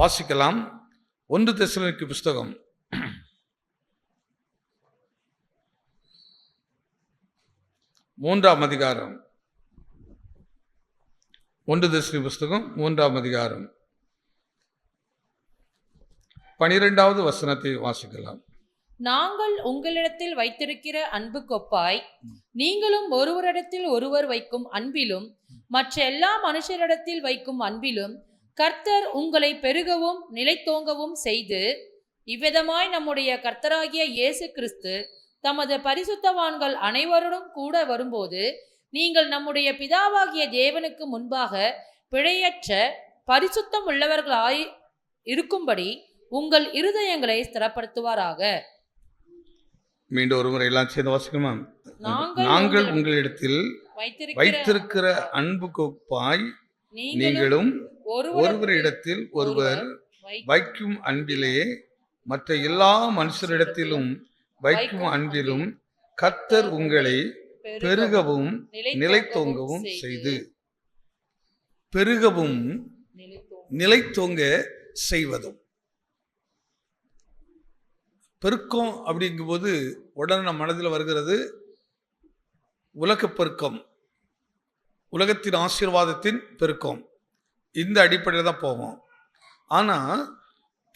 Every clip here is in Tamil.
வாசிக்கலாம். 1 தெசலோனிக்கேயர் புஸ்தகம் 3ஆம் அதிகாரம். 1 தெசலோனிக்கேயர் புஸ்தகம் 3ஆம் அதிகாரம் 12வது வசனத்தை வாசிக்கலாம். நாங்கள் உங்களிடத்தில் வைத்திருக்கிற அன்புக்கொப்பாய் நீங்களும் ஒருவரிடத்தில் ஒருவர் வைக்கும் அன்பிலும் மற்ற எல்லா மனுஷரிடத்தில் வைக்கும் அன்பிலும் கர்த்தர் உங்களை பெருகவும் நிலைத்தோங்கவும் செய்து, இவ்விதமாய் நம்முடைய கர்த்தராகிய இயேசு கிறிஸ்து தமது பரிசுத்தவான்கள் அனைவருடன் கூட வரும்போது நீங்கள் நம்முடைய பிதாவாகிய தேவனுக்கு முன்பாக பிழையற்ற பரிசுத்தம் உள்ளவர்களாய் இருக்கும்படி உங்கள் இருதயங்களை ஸ்திரப்படுத்துவாராக. மீண்டும் ஒரு முறை எல்லாம் சேர்ந்து வாசிக்கணுமா? நாங்கள் உங்களிடத்தில் வைத்திருக்கிற அன்புக்கொப்பாய் நீங்களும் ஒருவரிடத்தில் ஒருவர் வைக்கும் அன்பிலே மற்ற எல்லா மனுஷரிடத்திலும் வைக்கும் அன்பிலும் கர்த்தர் உங்களை பெருகவும் நிலைத்தோங்கவும் செய்து, பெருகவும் நிலைத்தோங்க செய்வதும். பெருக்கம் அப்படிங்கும்போது உடனே நம் மனதில் வருகிறது உலக பெருக்கம், உலகத்தின் ஆசீர்வாதத்தின் பெருக்கம். இந்த அடிப்படையில் தான் போவோம். ஆனால்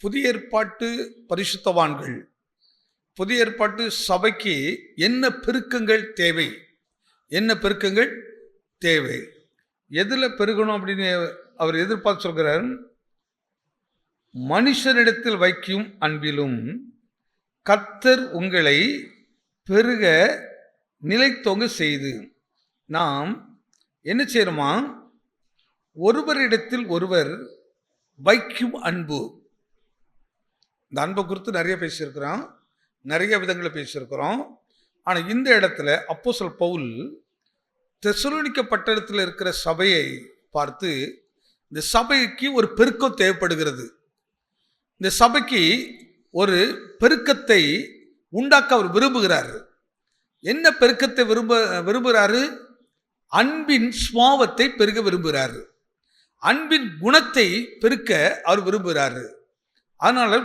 புதிய ஏற்பாட்டு பரிசுத்தவான்கள், புதிய ஏற்பாட்டு சபைக்கு என்ன பெருக்கங்கள் தேவை, என்ன பெருக்கங்கள் தேவை, எதில் பெருகணும் அப்படின்னு அவர் எதிர்பார்த்து சொல்கிறார். மனுஷனிடத்தில் வைக்கும் அன்பிலும் கர்த்தர் உங்களை பெருக நிலைத்தோங்க செய்து. நாம் என்ன செய்யணுமா? ஒருவரிடத்தில் ஒருவர் வைக்கும் அன்பு. இந்த அன்பை குறித்து நிறைய பேசியிருக்கிறோம், நிறைய விதங்களை பேசியிருக்கிறோம். ஆனால் இந்த இடத்துல அப்போஸ்தலர் பவுல் தெசலோனிக்கே பட்டணத்தில் இருக்கிற சபையை பார்த்து, இந்த சபைக்கு ஒரு பெருக்கம் தேவைப்படுகிறது, இந்த சபைக்கு ஒரு பெருக்கத்தை உண்டாக்க அவர் விரும்புகிறார். என்ன பெருக்கத்தை விரும்புகிறாரு? அன்பின் சுபாவத்தை பெருக விரும்புகிறாரு, அன்பின் குணத்தை பெருக்க அவர் விரும்புகிறாரு. அதனால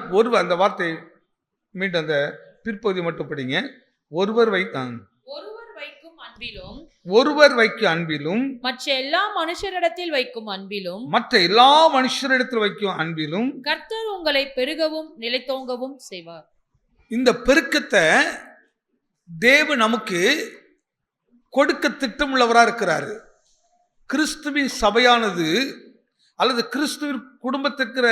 அந்த வார்த்தை மீண்டும் அந்த பிற்பகுதி மட்டும் படிங்க. ஒருவர் வைக்கும் அன்பிலும் மற்ற எல்லா மனுஷரிடத்தில் வைக்கும் அன்பிலும் கர்த்தர் உங்களை பெருகவும் நிலைத்தோங்கவும் செய்வார். இந்த பெருக்கத்தை தேவன் நமக்கு கொடுக்க திட்டமுள்ளவராக இருக்கிறாரு. கிறிஸ்துவின் சபையானது அல்லது கிறிஸ்துவின் குடும்பத்திற்கிற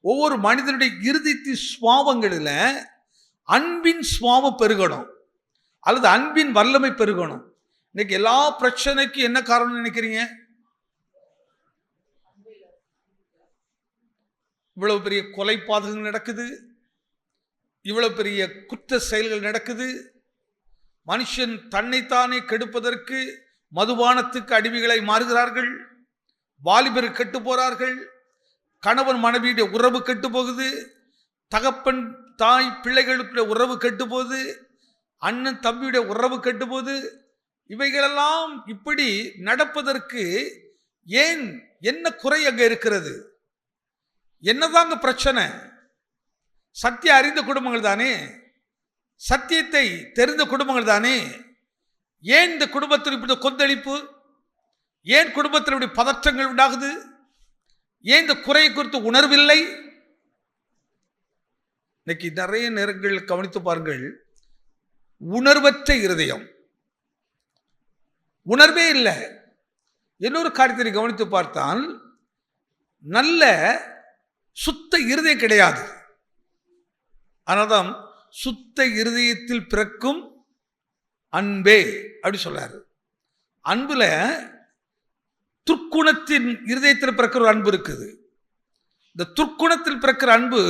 ஒவ்வொரு மனிதனுடைய இருதயத்தின் சுபாவங்களில் அன்பின் சுபாவம் பெருகணும், அல்லது அன்பின் வல்லமை பெருகணும். இன்னைக்கு எல்லா பிரச்சனைக்கும் என்ன காரணம் நினைக்கிறீங்க? இவ்வளவு பெரிய கொலைபாதகங்கள் நடக்குது, இவ்வளவு பெரிய குற்ற செயல்கள் நடக்குது. மனுஷன் தன்னைத்தானே கெடுப்பதற்கு மதுபானத்துக்கு அடிமைகளை மாறுகிறார்கள், வாலிபர் கெட்டு போறார்கள், கணவன் மனைவியுடைய உறவு கெட்டு போகுது, தகப்பன் தாய் பிள்ளைகளுடைய உறவு கெட்டு போகுது, அண்ணன் தம்பியுடைய உறவு கெட்டு போகுது. இவைகளெல்லாம் இப்படி நடப்பதற்கு ஏன், என்ன குறை அங்க இருக்கிறது? என்னதாங்க பிரச்சனை? சத்தியம் அறிந்த குடும்பங்கள் தானே, சத்தியத்தை தெரிந்த குடும்பங்கள் தானே. ஏன் இந்த குடும்பத்தில் இப்படி கொந்தளிப்பு? ஏன் குடும்பத்தில் இப்படி பதற்றங்கள் உண்டாகுது? ஏன் இந்த குறையை குறித்து உணர்வில்லை? இன்னைக்கு நிறைய நேரங்கள் கவனித்து பாருங்கள், உணர்வற்ற இருதயம், உணர்வே இல்லை. இன்னொரு காரியத்தை கவனித்து பார்த்தால் நல்ல சுத்த இருதயம் கிடையாது. அதனால்தான் சுத்த இருதயத்தில் பிறக்கும் அன்பே அப்படி சொல்றாரு. அன்புல துர்க்குணத்தின் இருதயத்தில் பிறக்கிற ஒரு அன்பு இருக்குது. இந்த துர்க்குணத்தில் பிறக்கிற அன்பு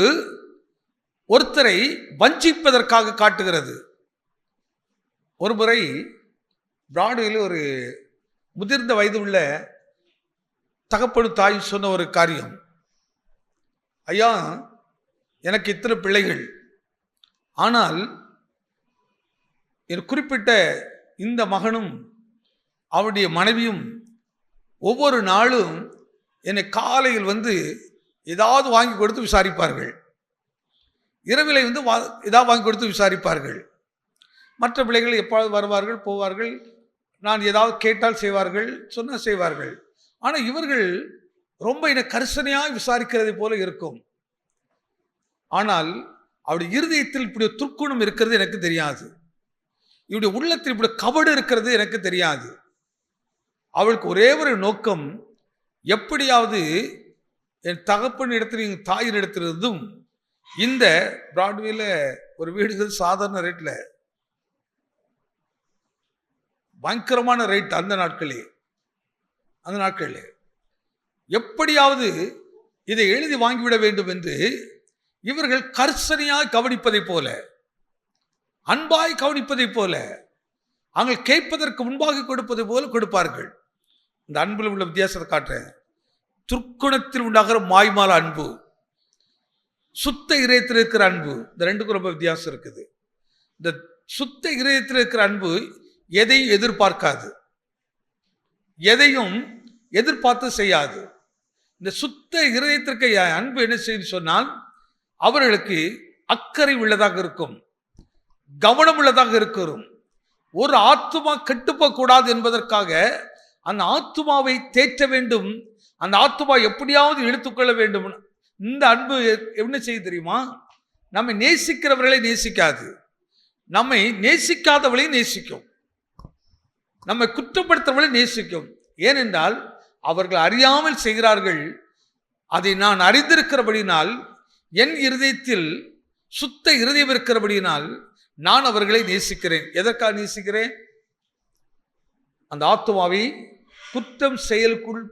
ஒருத்தரை வஞ்சிப்பதற்காக காட்டுகிறது. ஒரு முறை பிராட்வேயில் ஒரு முதிர்ந்த வயது உள்ள தகப்பனு தாய் சொன்ன ஒரு காரியம், ஐயா எனக்கு இத்தனை பிள்ளைகள், ஆனால் குறிப்பிட்ட இந்த மகனும் அவருடைய மனைவியும் ஒவ்வொரு நாளும் என்னை காலையில் வந்து ஏதாவது வாங்கி கொடுத்து விசாரிப்பார்கள். இரவிலை வந்து ஏதாவது வாங்கி கொடுத்து விசாரிப்பார்கள். மற்ற பிள்ளைகள் எப்பொழுது வருவார்கள், போவார்கள். நான் ஏதாவது கேட்டால் செய்வார்கள், சொன்னால் செய்வார்கள். ஆனால் இவர்கள் ரொம்ப என்னை கரிசனையாக விசாரிக்கிறதை போல இருக்கும். ஆனால் அவருடைய இருதயத்தில் இப்படி துர்க்குணம் இருக்கிறது எனக்கு தெரியாது. இவருடைய உள்ளத்தில் இப்படி கபடு இருக்கிறது எனக்கு தெரியாது. அவளுக்கு ஒரே ஒரு நோக்கம், எப்படியாவது என் தகப்பன் இடத்துல என் தாயின் இடத்திலிருந்தும் இந்த பிராட்வேல ஒரு வீடுகள் சாதாரண ரேட்ல, பயங்கரமான ரேட் அந்த நாட்களே எப்படியாவது இதை எழுதி வாங்கிவிட வேண்டும் என்று இவர்கள் கர்சனையாய் கவனிப்பதை போல, அன்பாய் கவனிப்பதை போல, அவங்க கேட்பதற்கு முன்பாக கொடுப்பதை போல கொடுப்பார்கள். இந்த அன்பில் உள்ள வித்தியாசத்தை காட்டுறேன். துர்க்குணத்தில் உண்டாகிற மாய்மால அன்பு, சுத்த இதயத்தில் இருக்கிற அன்பு, இந்த ரெண்டுக்கும் ரொம்ப வித்தியாசம் இருக்குது. இந்த சுத்த இதயத்தில் இருக்கிற அன்பு எதையும் எதிர்பார்க்காது, எதையும் எதிர்பார்த்து செய்யாது. இந்த சுத்த இதயத்திற்கு அன்பு என்ன செய்து சொன்னால், அவர்களுக்கு அக்கறை உள்ளதாக இருக்கும், கவனம் உள்ளதாக இருக்கும். ஒரு ஆத்துமா கெட்டுப்போக கூடாது என்பதற்காக அந்த ஆத்துமாவை தேற்ற வேண்டும், அந்த ஆத்துமா எப்படியாவது எடுத்துக்கொள்ள வேண்டும். இந்த அன்பு என்ன செய்ய தெரியுமா? நம்மை நேசிக்கிறவர்களை நேசிக்காது, நம்மை நேசிக்காதவர்களை நேசிக்கும், நம்மை குற்றப்படுத்துறவர்களை நேசிக்கும். ஏனென்றால் அவர்கள் அறியாமல் செய்கிறார்கள். அதை நான் அறிந்திருக்கிறபடினால், என் இருதயத்தில் சுத்த இருதயம் இருக்கிறபடியினால் நான் அவர்களை நேசிக்கிறேன். எதற்காக நேசிக்கிறேன்? அந்த ஆத்துமாவை குற்றம் செயலுக்குள்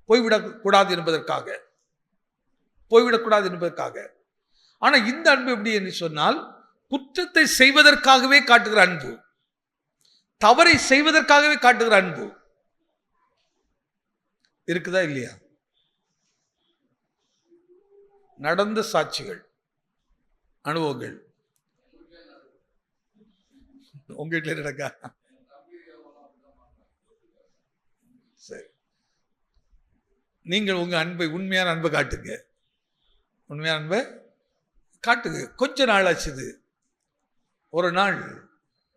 போய்விடக்கூடாது என்பதற்காக. ஆனா இந்த அன்பு எப்படி என்று சொன்னால், குற்றத்தை செய்வதற்காகவே காட்டுகிற அன்பு, தவறை செய்வதற்காகவே காட்டுகிற அன்பு இருக்குதா இல்லையா? நடந்த சாட்சிகள், அனுபவங்கள் உங்க வீட்டில் நடக்கா? சரி, நீங்கள் உங்க அன்பை, உண்மையான அன்பை காட்டுங்க, உண்மையான அன்பை காட்டுங்க. கொஞ்ச நாள் ஆச்சுது. ஒரு நாள்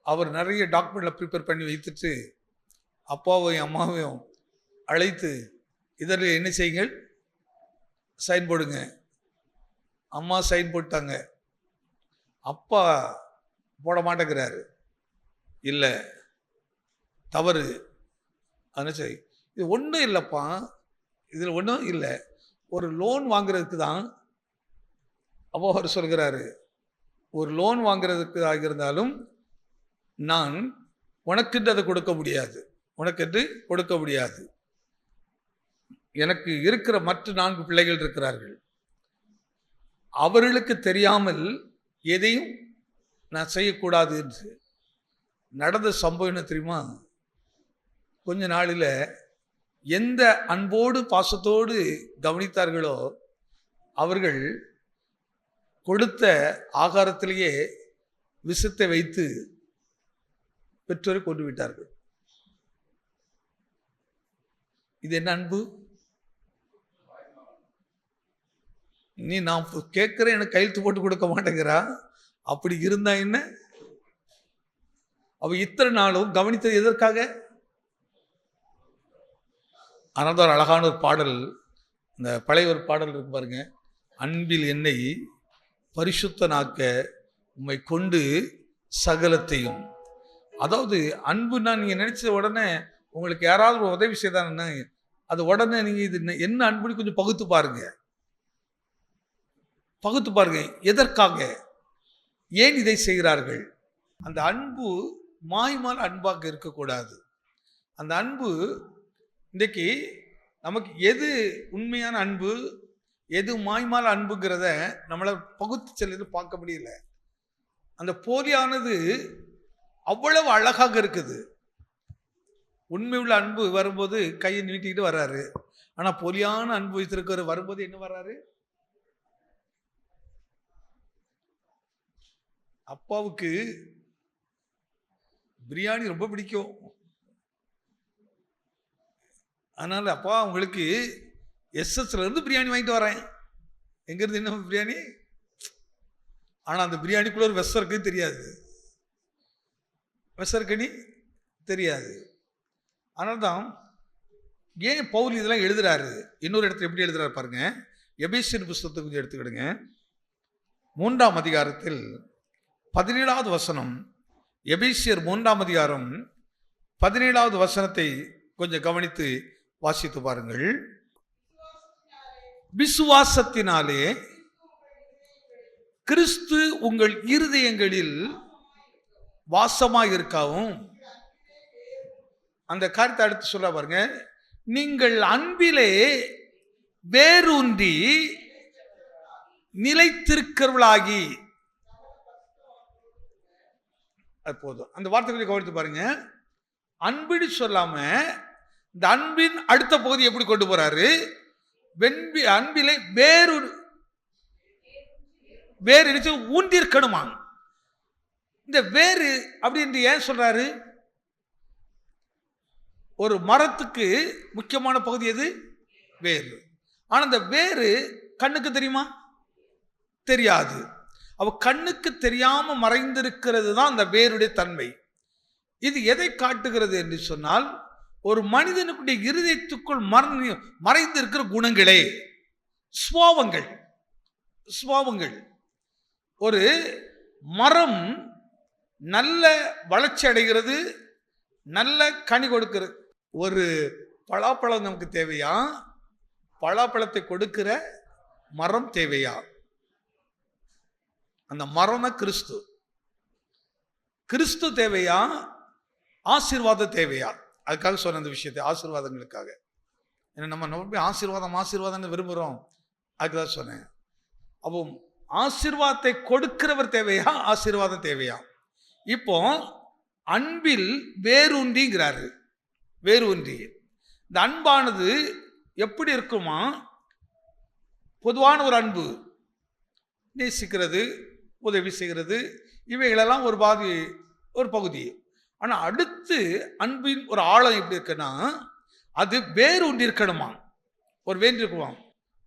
அவர் நிறைய டாக்குமெண்ட்ல ப்ரிப்பேர் பண்ணி வைத்துட்டு அப்பாவையும் அம்மாவையும் அழைத்து, இதில் என்ன செய்யுங்கள், சைன் போடுங்க. அம்மா சைன் போட்டாங்க, அப்பா போட மாட்டேங்கிறாரு. இல்லை, தவறு. அதனால சரி, இது ஒன்றும் இல்லைப்பா, இதில் ஒன்றும் இல்லை, ஒரு லோன் வாங்குறதுக்கு தான். அப்போ அவர் சொல்கிறாரு, ஒரு லோன் வாங்குறதுக்கு ஆகியிருந்தாலும் நான் உனக்கென்று அதை கொடுக்க முடியாது. எனக்கு இருக்கிற மற்ற 4 பிள்ளைகள் இருக்கிறார்கள், அவர்களுக்கு தெரியாமல் எதையும் நான் செய்யக்கூடாது என்று. நடந்த சம்பவம் என்ன தெரியுமா? கொஞ்ச நாளில் எந்த அன்போடு பாசத்தோடு கவனித்தார்களோ அவர்கள் கொடுத்த ஆகாரத்திலேயே விஷத்தை வைத்து பெற்றோரை கொண்டு விட்டார்கள். இது என்ன அன்பு? நீ நான் கேட்கிறேன், எனக்கு கையெழுத்து போட்டு கொடுக்க மாட்டேங்கிறா. அப்படி இருந்தா என்ன? அவ இத்தனை நாளும் கவனித்தது எதற்காக? ஆனால் ஒரு அழகான ஒரு பாடல், இந்த பழைய ஒரு பாடல் இருக்கு பாருங்க, அன்பில் என்னை பரிசுத்தனாக்க உம்மை கொண்டு சகலத்தையும். அதாவது அன்புன்னா நீங்க நினைச்ச உடனே உங்களுக்கு யாராவது ஒரு உதவி செய்தாங்கன்னா அது உடனே நீங்க இது என்ன அன்புன்னு கொஞ்சம் பகுத்து பாருங்க. எதற்காக, ஏன் இதை செய்கிறார்கள்? அந்த அன்பு மாய்மால் அன்பாக இருக்கக்கூடாது. அந்த அன்பு இன்றைக்கு நமக்கு எது உண்மையான அன்பு, எது மாய்மால் அன்புங்கிறத நம்மளை பகுத்து செல்லுது பார்க்க முடியல. அந்த போலியானது அவ்வளவு அழகாக இருக்குது. உண்மை உள்ள அன்பு வரும்போது கையை நீட்டிக்கிட்டு வர்றாரு. ஆனா போலியான அன்பு வைத்திருக்கிற வரும்போது என்ன வர்றாரு? அப்பாவுக்கு பிரியாணி ரொம்ப பிடிக்கும். அதனால அப்பா உங்களுக்கு எஸ்எஸ்ல இருந்து பிரியாணி வாங்கிட்டு வரேன். எங்கேருந்து என்ன பிரியாணி? ஆனால் அந்த பிரியாணிக்குள்ள ஒரு வெசருக்கு தெரியாது, வெசர்கனி தெரியாது. அதனால தான் ஏன் பவுல் இதெல்லாம் எழுதுறாரு. இன்னொரு இடத்துல எப்படி எழுதுறாரு பாருங்க. எபேசியர் புஸ்தகத்தை கொஞ்சம் எடுத்துக்கிடுங்க. 3ஆம் அதிகாரத்தில் 17வது வசனம். எபேசியர் 3ஆம் அதிகாரம் 17வது வசனத்தை கொஞ்சம் கவனித்து வாசித்து பாருங்கள். விசுவாசத்தினாலே கிறிஸ்து உங்கள் இருதயங்களில் வாசமாயிருக்கவும். அந்த காரியத்தை அடுத்து சொல்ல பாருங்க. நீங்கள் அன்பிலே வேரூன்றி நிலைத்திருக்கிறவர்களாகி. அது போதும். அந்த வார்த்தைகளை கவனித்து பாருங்க. அன்பின்னு சொல்லாம இந்த அன்பின் அடுத்த பகுதி எப்படி கொண்டு போறாரு? அன்பிலே வேறு ஊன்றிருக்கணுமா? இந்த வேறு அப்படின்னு ஏன் சொல்றாரு? ஒரு மரத்துக்கு முக்கியமான பகுதி எது? வேறு. ஆனா இந்த வேறு கண்ணுக்கு தெரியுமா? தெரியாது. அவ கண்ணுக்கு தெரியாம மறைந்திருக்கிறது தான் அந்த வேருடைய தன்மை. இது எதை காட்டுகிறது என்று சொன்னால், ஒரு மனிதனுடைய இருதயத்துக்குள் மறைந்திருக்கிற குணங்களே, சுபாவங்கள். சுபாவங்கள். ஒரு மரம் நல்ல வளர்ச்சி அடைகிறது, நல்ல கனி கொடுக்கிறது. ஒரு பலாப்பழம் நமக்கு தேவையா? பலாப்பழத்தை கொடுக்கிற மரம் தேவையா? அந்த மரம் தான் கிறிஸ்து. கிறிஸ்து தேவையா? ஆசீர்வாதம் தேவையா? அதுக்காக சொன்ன அந்த விஷயத்தை, ஆசீர்வாதங்களுக்காக. ஏன்னா நம்ம ஆசீர்வாதம் ஆசீர்வாதம் விரும்புகிறோம். அதுக்குதான் சொன்னேன். அப்போ ஆசீர்வாதத்தை கொடுக்கிறவர் தேவையா? ஆசீர்வாதம் தேவையா? இப்போ அன்பில் வேரூன்றிங்கிறாரு. வேரூன்றி. இந்த அன்பானது எப்படி இருக்குமா? பொதுவான ஒரு அன்பு, நேசிக்கிறது, உதவி செய்கிறது, இவைகளெல்லாம் ஒரு பகுதி. ஆனால் அடுத்து அன்பின் ஒரு ஆழம் எப்படி இருக்குன்னா, அது வேரூன்றி இருக்கணுமா? ஒரு வேண்டி இருக்குமா?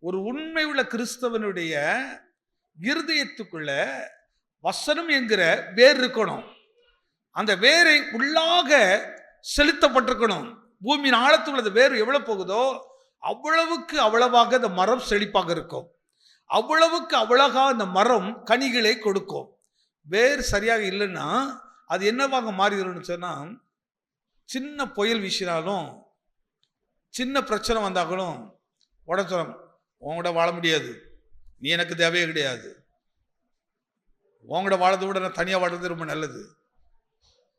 ஒரு உண்மை உள்ள கிறிஸ்தவனுடைய இருதயத்துக்குள்ள வசனம் என்கிற வேர் இருக்கணும். அந்த வேரை உள்ளாக செலுத்தப்பட்டிருக்கணும். பூமியின் ஆழத்துக்குள்ள அந்த வேர் எவ்வளவு போகுதோ அவ்வளவுக்கு அவ்வளவாக அந்த மரம் செழிப்பாக இருக்கும். அவ்வளவுக்கு அவ்வளவா அந்த மரம் கனிகளை கொடுக்கும். வேர் சரியாக இல்லைன்னா அது என்னவாக மாறிடும்னு சொன்னா, சின்ன புயல் வீசினாலும், சின்ன பிரச்சனை வந்தாலும் உடச்சும் உங்கள்கிட்ட வாழ முடியாது, நீ எனக்கு தேவையே கிடையாது, உங்கள்கிட்ட வாழதை விட நான் தனியாக வாழ்றது ரொம்ப நல்லது.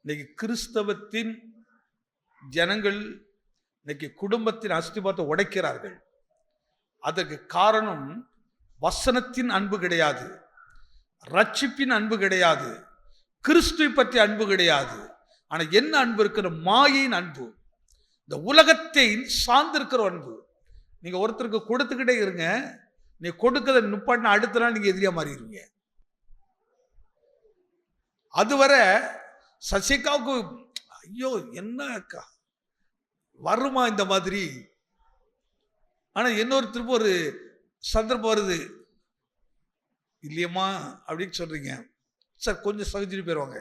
இன்னைக்கு கிறிஸ்தவத்தின் ஜனங்கள் இன்னைக்கு குடும்பத்தின் அஸ்திபாரத்தை உடைக்கிறார்கள். அதற்கு காரணம் வசனத்தின் அன்பு கிடையாது, ரட்சிப்பின் அன்பு கிடையாது, கிறிஸ்துவை பற்றி அன்பு கிடையாது. ஆனா என்ன அன்பு இருக்கிற? மாயின் அன்பு, இந்த உலகத்தை சார்ந்திருக்கிற அன்பு. நீங்க ஒருத்தருக்கு கொடுத்துக்கிட்டே இருங்க, நீ கொடுக்கறத நுப்பாட்டின அடுத்த நாள் நீங்க எதிரியா மாறிடுவீங்க. அதுவரை சசிகாவுக்கு ஐயோ என்ன வருமா இந்த மாதிரி. ஆனா இன்னொரு திரும்ப ஒரு சந்தர்ப்பம் வருது, இல்லையம்மா அப்படின்னு சொல்றீங்க சார், கொஞ்சம் சகிச்சுட்டு போயிடுவாங்க.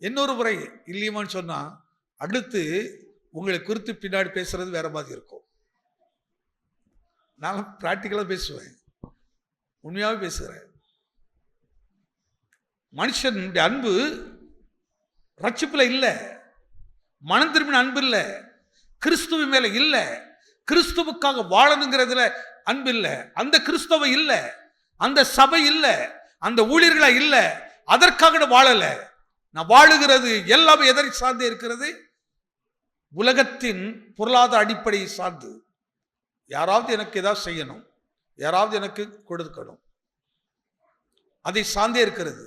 இன்னொரு முறை இல்லையம்மான்னு சொன்னா அடுத்து உங்களை குறித்து பின்னாடி பேசுறது வேற மாதிரி இருக்கும். நான் பிராக்டிக்கலா பேசுவேன், உண்மையாவே பேசுகிறேன். மனுஷனுடைய அன்பு ரட்சிப்புல இல்ல, மனம் திரும்பின அன்பு இல்ல, கிறிஸ்துவ மேல இல்ல, கிறிஸ்துவுக்காக வாழணுங்கிறதுல அன்பு இல்ல, அந்த கிறிஸ்தவ இல்ல, அந்த சபை இல்ல, அந்த ஊழியர்களா இல்ல, அதற்காக நான் வாழல. நான் வாழுகிறது எல்லாமே எதனை சார்ந்தே இருக்கிறது? உலகத்தின் பொருளாதார அடிப்படையை சார்ந்து. யாராவது எனக்கு ஏதாவது செய்யணும், யாராவது எனக்கு கொடுக்கணும், அதை சார்ந்தே இருக்கிறது.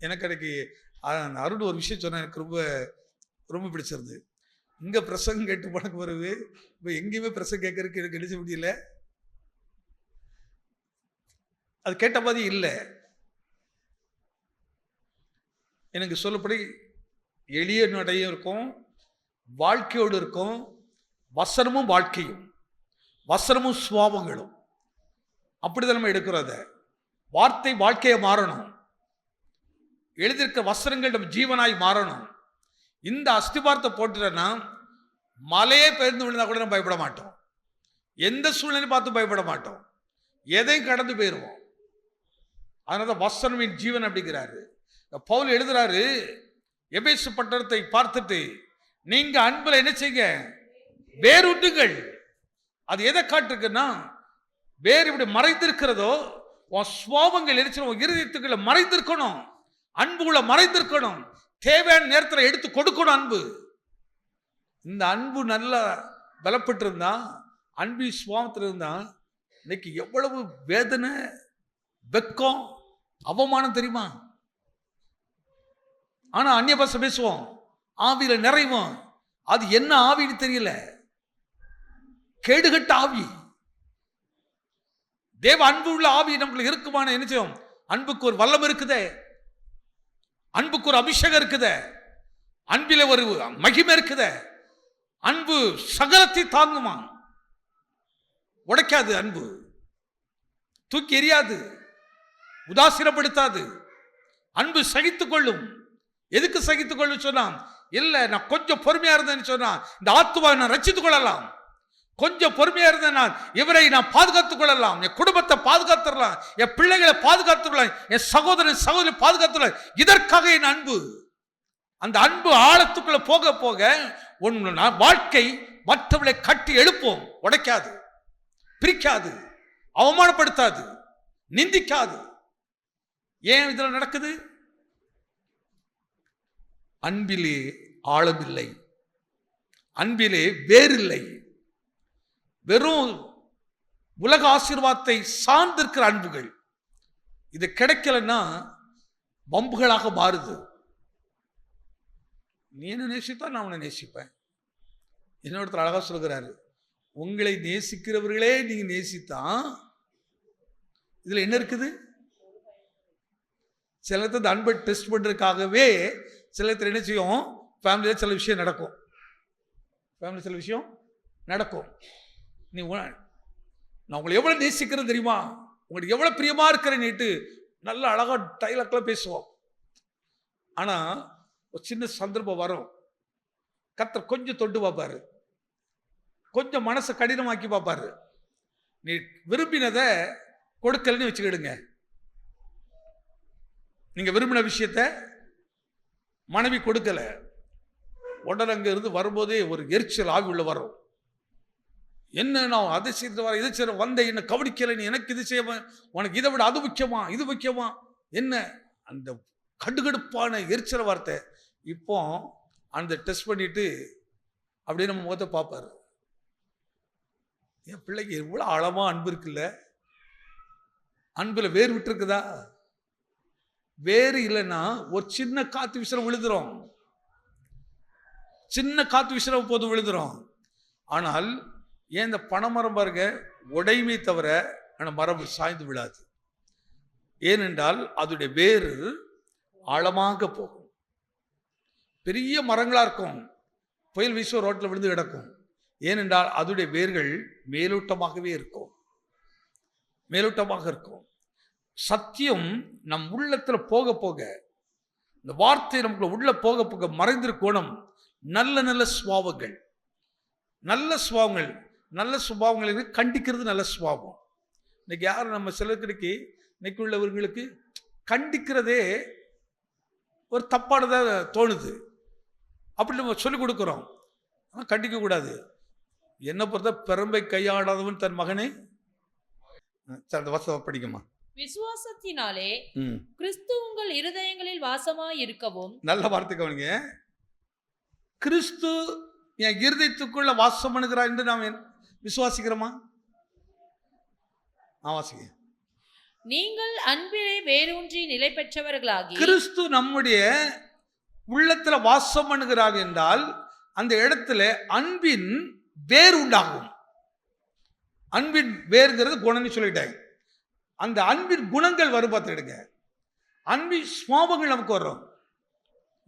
எனக்கு அன்னைக்கு அருண் ஒரு விஷயம் சொன்ன, எனக்கு ரொம்ப ரொம்ப பிடிச்சிருந்து. இங்க பிரசங்கம் கேட்டு பணக்கு வருது, இப்போ எங்கேயுமே பிரசங்கம் கேட்கறதுக்கு எனக்கு எழுத முடியல. அது கேட்ட மாதிரி இல்லை. எனக்கு சொல்லப்படி எளிய நடையும் இருக்கும், வாழ்க்கையோடு இருக்கும், வசனமும் வாழ்க்கையும். வசனமும் சுவாபங்களும். அப்படிதான் நம்ம எடுக்கிறோம். அதை வார்த்தை வாழ்க்கையை மாறணும். எழுதியிருக்க வசனங்கள் நம்ம ஜீவனாய் மாறணும். இந்த அஸ்திபாரத்தை போட்டுட்டோன்னா மலையே பெயர்ந்து விழுந்தா கூட நம்ம பயப்பட மாட்டோம். எந்த சூழ்நிலையும் பார்த்து பயப்பட மாட்டோம். எதையும் கடந்து போயிடுவோம். அதனால தான் வசனமின் ஜீவன் அப்படிங்கிறாரு. பவுல் எழுதுறாரு, எபேசு பட்டணத்தை பார்த்துட்டு நீங்க அன்புல என்ன செய்யுங்க, வேறுண்டுங்கள். அது எதை காட்டுக்குன்னா, வேறு இப்படி மறைந்திருக்கிறதோ உன் சுவாபங்கள் எரிச்சு உன் இருதயத்துக்குள்ள மறைந்திருக்கணும். அன்புக்குள்ள மறைந்திருக்கணும். தேவையான நேரத்தில் எடுத்து கொடுக்கணும் அன்பு. இந்த அன்பு நல்லா பலப்பட்டு இருந்தா, அன்பு சுவாபத்தில் இருந்தா, இன்னைக்கு எவ்வளவு வேதனை, வெக்கம், அவமானம் தெரியுமா? ஆனா அந்நிய பாஷை பேசுவோம், ஆவியில நிறைவோம். அது என்ன ஆவின்னு தெரியல, கேடுகட்ட ஆவி. தேவ அன்பு உள்ள ஆவி நமக்கு இருக்குமான என்ன செய்யும்? அன்புக்கு ஒரு வல்லம் இருக்குதே, அன்புக்கு ஒரு அபிஷேகம் இருக்குதே, அன்பில ஒரு மகிமை இருக்குதே. அன்பு சகலத்தை தாங்குமா, உடைக்காது. அன்பு தூக்கி எறியாது, உதாசீனப்படுத்தாது. அன்பு சகித்துக் கொள்ளும். எதுக்கு சகித்துக் கொள்ளும் சொன்னா, இல்ல நான் கொஞ்சம் பொறுமையா இருந்தேன்னு சொன்னா இந்த ஆத்துவாவை நான் ரட்சித்துக் கொள்ளலாம். கொஞ்சம் பொறுமையா இருந்தேன், நான் இவரை நான் பாதுகாத்துக் கொள்ளலாம், என் குடும்பத்தை பாதுகாத்துடலாம், என் பிள்ளைகளை பாதுகாத்துக்கலாம், என் சகோதரன் சகோதரி பாதுகாத்துக்கலாம். இதற்காக என் அன்பு. அந்த அன்பு ஆழத்துக்குள்ள போக போக வாழ்க்கை மற்றவர்களை கட்டி எழுப்போம். உடைக்காது, பிரிக்காது, அவமானப்படுத்தாது, நிந்திக்காது. ஏன் இதுல நடக்குது? அன்பிலே ஆழமில்லை, அன்பிலே வேறில்லை. வெறும் உலக ஆசீர்வாதத்தை சார்ந்திருக்கிற அன்புகள் இது கிடைக்கலன்னா வம்புகளாக மாறுது. நீ என்ன நேசித்தா நான் உன்னை நேசிப்பேன். இன்னொருத்தர் அழகா சொல்கிறாரு, உங்களை நேசிக்கிறவர்களே நீங்க நேசித்தான் இதுல என்ன இருக்குது? சிலர் இந்த அன்பை டெஸ்ட் பண்றதுக்காகவே சிலர் என்ன செய்யும், ஃபேமிலியில் சில விஷயம் நடக்கும். ஃபேமிலி சில விஷயம் நடக்கும். நீ நான் உங்களை எவ்வளவு நேசிக்கிறேன் தெரியுமா, உங்களுக்கு எவ்வளவு பிரியமா இருக்கிறேன்னுட்டு நல்லா அழகா டைலாக்லாம் பேசுவோம். ஆனா ஒரு சின்ன சந்தர்ப்பம் வரும், கர்த்தர் கொஞ்சம் தொட்டு பார்ப்பாரு, கொஞ்சம் மனசை கடினமாக்கி பார்ப்பாரு. நீ விரும்பினதை கொடுக்கலன்னு வச்சுக்கிடுங்க. நீங்க விரும்பின விஷயத்த மனைவி கொடுக்கல, உடனே அங்க இருந்து வரும்போதே ஒரு எரிச்சல் ஆவி உள்ள வரும். என்ன நான் அதை செய்து வர இதை செய்ய வந்த என்ன கவனிக்கலை, நீ எனக்கு இது செய்ய, உனக்கு இதை விட அது முக்கியமா இது முக்கியமா என்ன? அந்த கடுகடுப்பான எரிச்சல் வார்த்தை. இப்போ அந்த டெஸ்ட் பண்ணிட்டு அப்படியே நம்ம முகத்தை பார்ப்பாரு. என் பிள்ளைக்கு எவ்வளவு ஆழமா அன்பு இருக்குல்ல, அன்புல வேறு விட்டு இருக்குதா? வேறு இல்லைன்னா ஒரு சின்ன காத்து விசிறம் விழுதுரும், சின்ன காத்து விசிறம் போது விழுதுரும். ஆனால் ஏன் இந்த பனைமரம் பாருங்க, உடைமை தவிர அந்த மரம் சாய்ந்து விடாது. ஏனென்றால் அதோடைய வேறு ஆழமாக போகும். பெரிய மரங்களா இருக்கும், புயல் வீசுவ ரோட்டில் விழுந்து கிடக்கும். ஏனென்றால் அதோடைய வேர்கள் மேலோட்டமாகவே இருக்கும், மேலோட்டமாக இருக்கும். சத்தியம் நம் உள்ளத்துல போக போக, இந்த வார்த்தை நமக்கு உள்ள போக போக மறைந்திருக்கணும். நல்ல நல்ல சுபாவங்கள், நல்ல சுபாவங்கள், நல்ல சுபாவங்களுக்கு கண்டிக்கிறது நல்ல சுபாவம். இன்னைக்கு யாரும் நம்ம சிலருக்கு இன்னைக்கு உள்ளவர்களுக்கு கண்டிக்கிறதே ஒரு தப்பானதாக தோணுது. அப்படி நம்ம சொல்லிக் கொடுக்குறோம், ஆனால் கண்டிக்க கூடாது. என்ன பொறுத்த பெரும்பை கையாடாதவன் தன் மகனை, அந்த வசனம் படிக்குமா? விசுவாசத்தினாலே கிறிஸ்து உங்கள் இருதயங்களில் வாசமாய் இருக்கவும். நல்ல வார்த்தை கவனிங்க. கிறிஸ்து என் இருதயத்துக்குள்ள வாசம் பண்ணுகிறார் என்று நாம் விசுவாசிக்கிறோமா? வாசிக்க. நீங்கள் அன்பிலே வேரூன்றி நிலை பெற்றவர்களாகி. கிறிஸ்து நம்முடைய உள்ளத்துல வாசம் பண்ணுகிறார் என்றால் அந்த இடத்துல அன்பின் வேர் உண்டாகும். அன்பின் வேர்ங்கிறது குணம்னு சொல்லிட்டாங்க. அந்த அன்பின் குணங்கள் வரும் பார்த்துடுங்க. அன்பின் சுவாபங்கள் நமக்கு வரும்.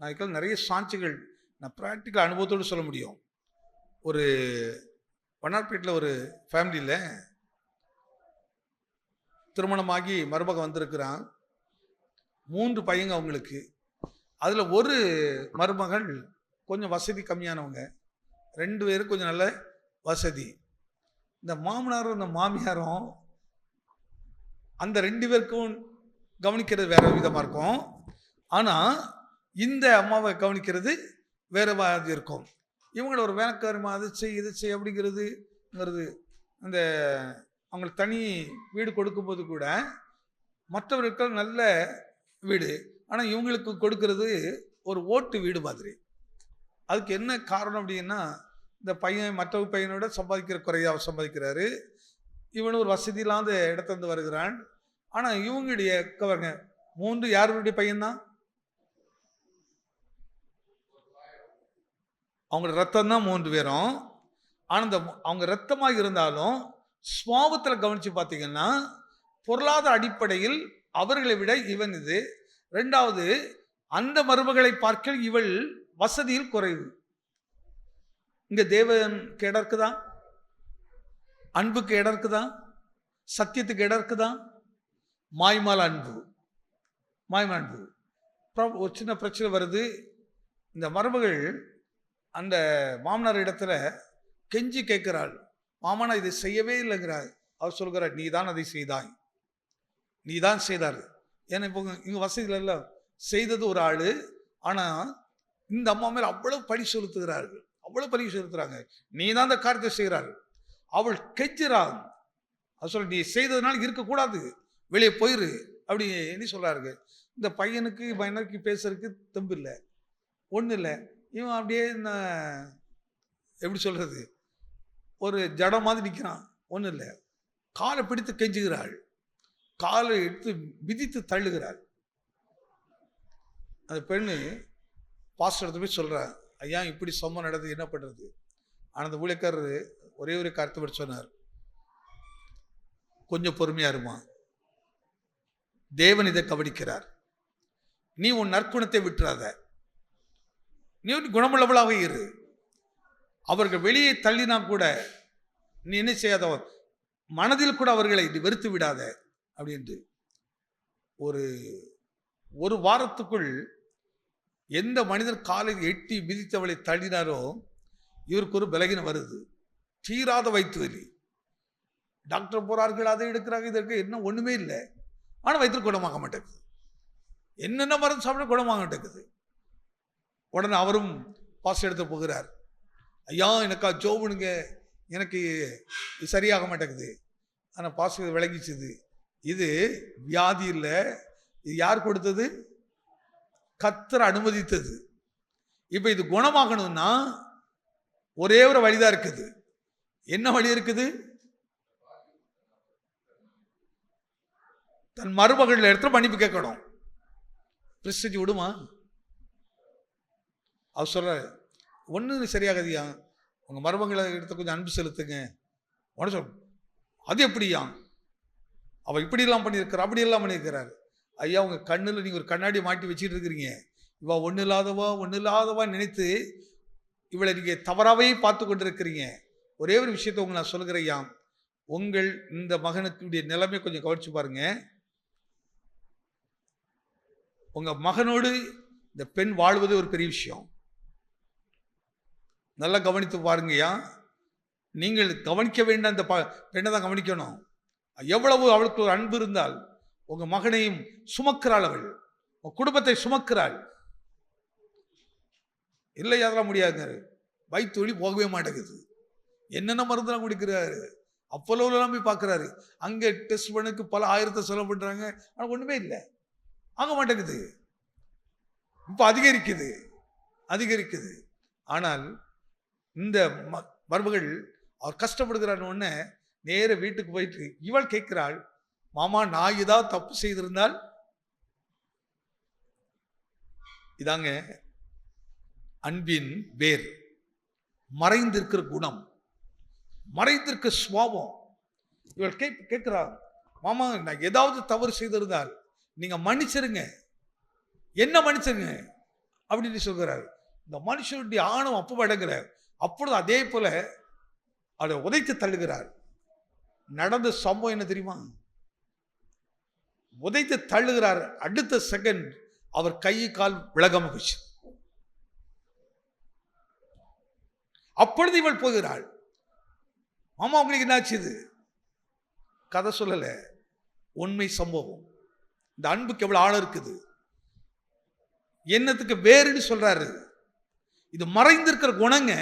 நான் நிறைய சாட்சிகள் நான் பிராக்டிக்கல் அனுபவத்தோடு சொல்ல முடியும். ஒரு வண்ணார்பேட்டில் ஒரு ஃபேமிலியில் திருமணமாகி மருமகன் வந்திருக்கிறான். 3 பையங்க அவங்களுக்கு. அதில் ஒரு மருமகள் கொஞ்சம் வசதி கம்மியானவங்க, 2 பேரும் கொஞ்சம் நல்ல வசதி. இந்த மாமனாரும் இந்த மாமியாரும் அந்த 2 பேருக்கும் கவனிக்கிறது வேற விதமாக இருக்கும். ஆனால் இந்த அம்மாவை கவனிக்கிறது வேற மாதிரி இருக்கும். இவங்கள ஒரு வேலைக்காரமா அது செய் இது செய் அப்படிங்கிறதுங்கிறது அந்த அவங்களுக்கு தனி வீடு கொடுக்கும்போது கூட மற்றவர்கள் நல்ல வீடு, ஆனால் இவங்களுக்கு கொடுக்கறது ஒரு ஓட்டு வீடு மாதிரி. அதுக்கு என்ன காரணம் அப்படின்னா, இந்த பையன் மற்ற பையனோட சம்பாதிக்கிற குறையாக சம்பாதிக்கிறாரு. இவனு ஒரு வசதி இல்லாத இடத்துலேருந்து வருகிறான். ஆனால் இவங்களுடைய கவருங்க 3 யாருடைய பையன்தான்? அவங்க ரத்தம் தான் 3 பேரும். ஆனால் இந்த அவங்க ரத்தமாக இருந்தாலும் சுவாபத்தில் கவனித்து பார்த்தீங்கன்னா பொருளாதார அடிப்படையில் அவர்களை விட இவன் இது. 2வது, அந்த மருமகளை பார்க்க இவள் வசதியில் குறைவு. இங்க தேவனுக்கு இடம் இருக்குதா? அன்புக்கு இடம் இருக்குதா? சத்தியத்துக்கு இடம் இருக்குதா? மாய்மால அன்பு, மாய்மால அன்பு. ஒரு சின்ன பிரச்சனை வருது. இந்த மருமகள் அந்த மாமனார் இடத்துல கெஞ்சி கேட்கிறாள், மாமனா இதை செய்யவே இல்லைங்கிறார். அவர் சொல்கிறார், நீ தான் அதை செய்தாய், நீ தான் செய்தார். ஏன்னா இப்போ இங்கே வசதிகள் எல்லாம் செய்தது ஒரு ஆள், ஆனால் இந்த அம்மா மேலே அவ்வளவு பழி செலுத்துகிறார்கள், அவ்வளவு பழி செலுத்துறாங்க. நீ தான் அந்த காரியத்தை செய்கிறாள். அவள் கெஞ்சுறாள். அது சொல்ல, நீ செய்ததுனால இருக்கக்கூடாது, வெளியே போயிரு அப்படின்னு சொல்றாரு. இந்த பையனுக்கு பேசுறதுக்கு தெம்பு இல்லை, ஒன்றும் இல்லை. இவன் அப்படியே எப்படி சொல்றது, ஒரு ஜடம் மாதிரி நிற்கிறான், ஒன்றும் இல்லை. காலை பிடித்து கெஞ்சுகிறாள், காலை எடுத்து மிதித்து தள்ளுகிறாள். அந்த பெண்ணு பாஸ்டர் எடுத்து போய் சொல்கிறார், ஐயா இப்படி சம்பவம் நடந்தது, என்ன பண்ணுறது? ஆனால் அந்த ஊழியக்காரர் ஒரே ஒரு கருத்து பற்றி சொன்னார், கொஞ்சம் பொறுமையா இருமா, தேவன் இதை கவனிக்கிறார், நீ உன் நற்குணத்தை விட்டுறாத, நீ குணமுள்ளவளாக இரு. அவர்கள் வெளியே தள்ளினா கூட நீ என்ன செய்யாத, மனதில் கூட அவர்களை வெறுத்து விடாத அப்படின்ட்டு. ஒரு வாரத்துக்குள் எந்த மனிதர் காலை எட்டி மிதித்தவளை தள்ளினாரோ இவருக்கு ஒரு பலகீனம் வருது, தீராத வயிற்று வலி. டாக்டர் போறார்கள், அதை எடுக்கிறாங்க, இதற்கு என்ன ஒண்ணுமே இல்லை, ஆனால் வயிற்று குணமாக மாட்டேங்குது. என்னென்ன மருந்து சாப்பிட குணமாக மாட்டேங்குது. உடனே அவரும் பாஸ் எடுத்து போகிறார், ஐயா எனக்கா ஜோபுனுங்க, எனக்கு சரியாக மாட்டேங்குது. ஆனால் பாஸ் விளங்கிச்சுது, இது வியாதி இல்லை, இது யார் கொடுத்தது? கர்த்தர் அனுமதித்தது. இப்போ இது குணமாகணும்னா ஒரே ஒரு வழிதான் இருக்குது. என்ன வழி இருக்குது? தன் மருமகள் இடத்துல மன்னிப்பு கேட்கணும். பிரஸ்டேஜ் விடுமா? அவர் சொல்ற, ஒன்றும் சரியாகதியா, உங்க மருமகளை இடத்த கொஞ்சம் அன்பு செலுத்துங்க. உடனே சொல், அது எப்படியா, அவ இப்படியெல்லாம் பண்ணியிருக்கிறார், அப்படியெல்லாம் பண்ணியிருக்கிறார். ஐயா உங்க கண்ணில் நீங்க ஒரு கண்ணாடி மாட்டி வச்சுட்டு இருக்கிறீங்க, இவ ஒன்றும் இல்லாதவா நினைத்து இவளை நீங்க தவறாவே பார்த்து கொண்டிருக்கிறீங்க. ஒரே ஒரு விஷயத்தை உங்களை நான் சொல்கிறேன் ஐயா, உங்கள் இந்த மகனுக்குடைய நிலைமை கொஞ்சம் கவனிச்சு பாருங்க. உங்க மகனோடு இந்த பெண் வாழ்வது ஒரு பெரிய விஷயம், நல்லா கவனித்து பாருங்கய்யா. நீங்கள் கவனிக்க வேண்டாம், இந்த பெண்ணை தான் கவனிக்கணும். எவ்வளவு அவளுக்கு ஒரு அன்பு இருந்தால் உங்க மகனையும் சுமக்கிறாள், அவள் உங்க குடும்பத்தை சுமக்கிறாள். இல்லை அதெல்லாம் முடியாதுங்க, வயிற்று வலி போகவே மாட்டேங்குது, என்னென்ன மருந்துலாம் குடிக்கிறாரு, அப்போலாம் போய் பார்க்குறாரு, அங்கே டெஸ்ட் பண்ணுக்கு பல ஆயிரத்தை செலவு பண்ணுறாங்க, ஆனால் ஒன்றுமே இல்லை, ஆக மாட்டேங்குது. இப்போ அதிகரிக்குது. ஆனால் இந்த மருமகள் அவர் கஷ்டப்படுகிறான்னு ஒன்று நேர வீட்டுக்கு போயிட்டு இவள் கேட்கிறாள், மாமா நான் ஏதாவது தப்பு செய்திருந்தால், இதாங்க அன்பின் வேர், மறைந்திருக்கிற குணம், மறைந்திருக்க சுவாபம். இவள் கேட்கிறாள், மாமா நான் ஏதாவது தவறு செய்திருந்தால் நீங்க மன்னிச்சிருங்க, என்ன மன்னிச்சிருங்க அப்படின்னு சொல்கிறார். இந்த மனுஷனுடைய ஆணவம் அப்போ அடங்குற. அப்பொழுது அதே போல அதை உதைத்து தள்ளுகிறார். நடந்த சம்பவம் என்ன தெரியுமா? உதைத்து தள்ளுகிறார். அடுத்த செகண்ட் அவர் கை கால் விலகாம போச்சு. அப்பொழுது இவள் போகிறாள். மாமா உங்களுக்கு என்னாச்சு? இது கதை சொல்லல, உண்மை சம்பவம். இந்த அன்புக்கு எவ்வளவு ஆழம் இருக்குது, என்னத்துக்கு வேறுன்னு சொல்றாரு. இது மறைந்திருக்கிற குணங்க.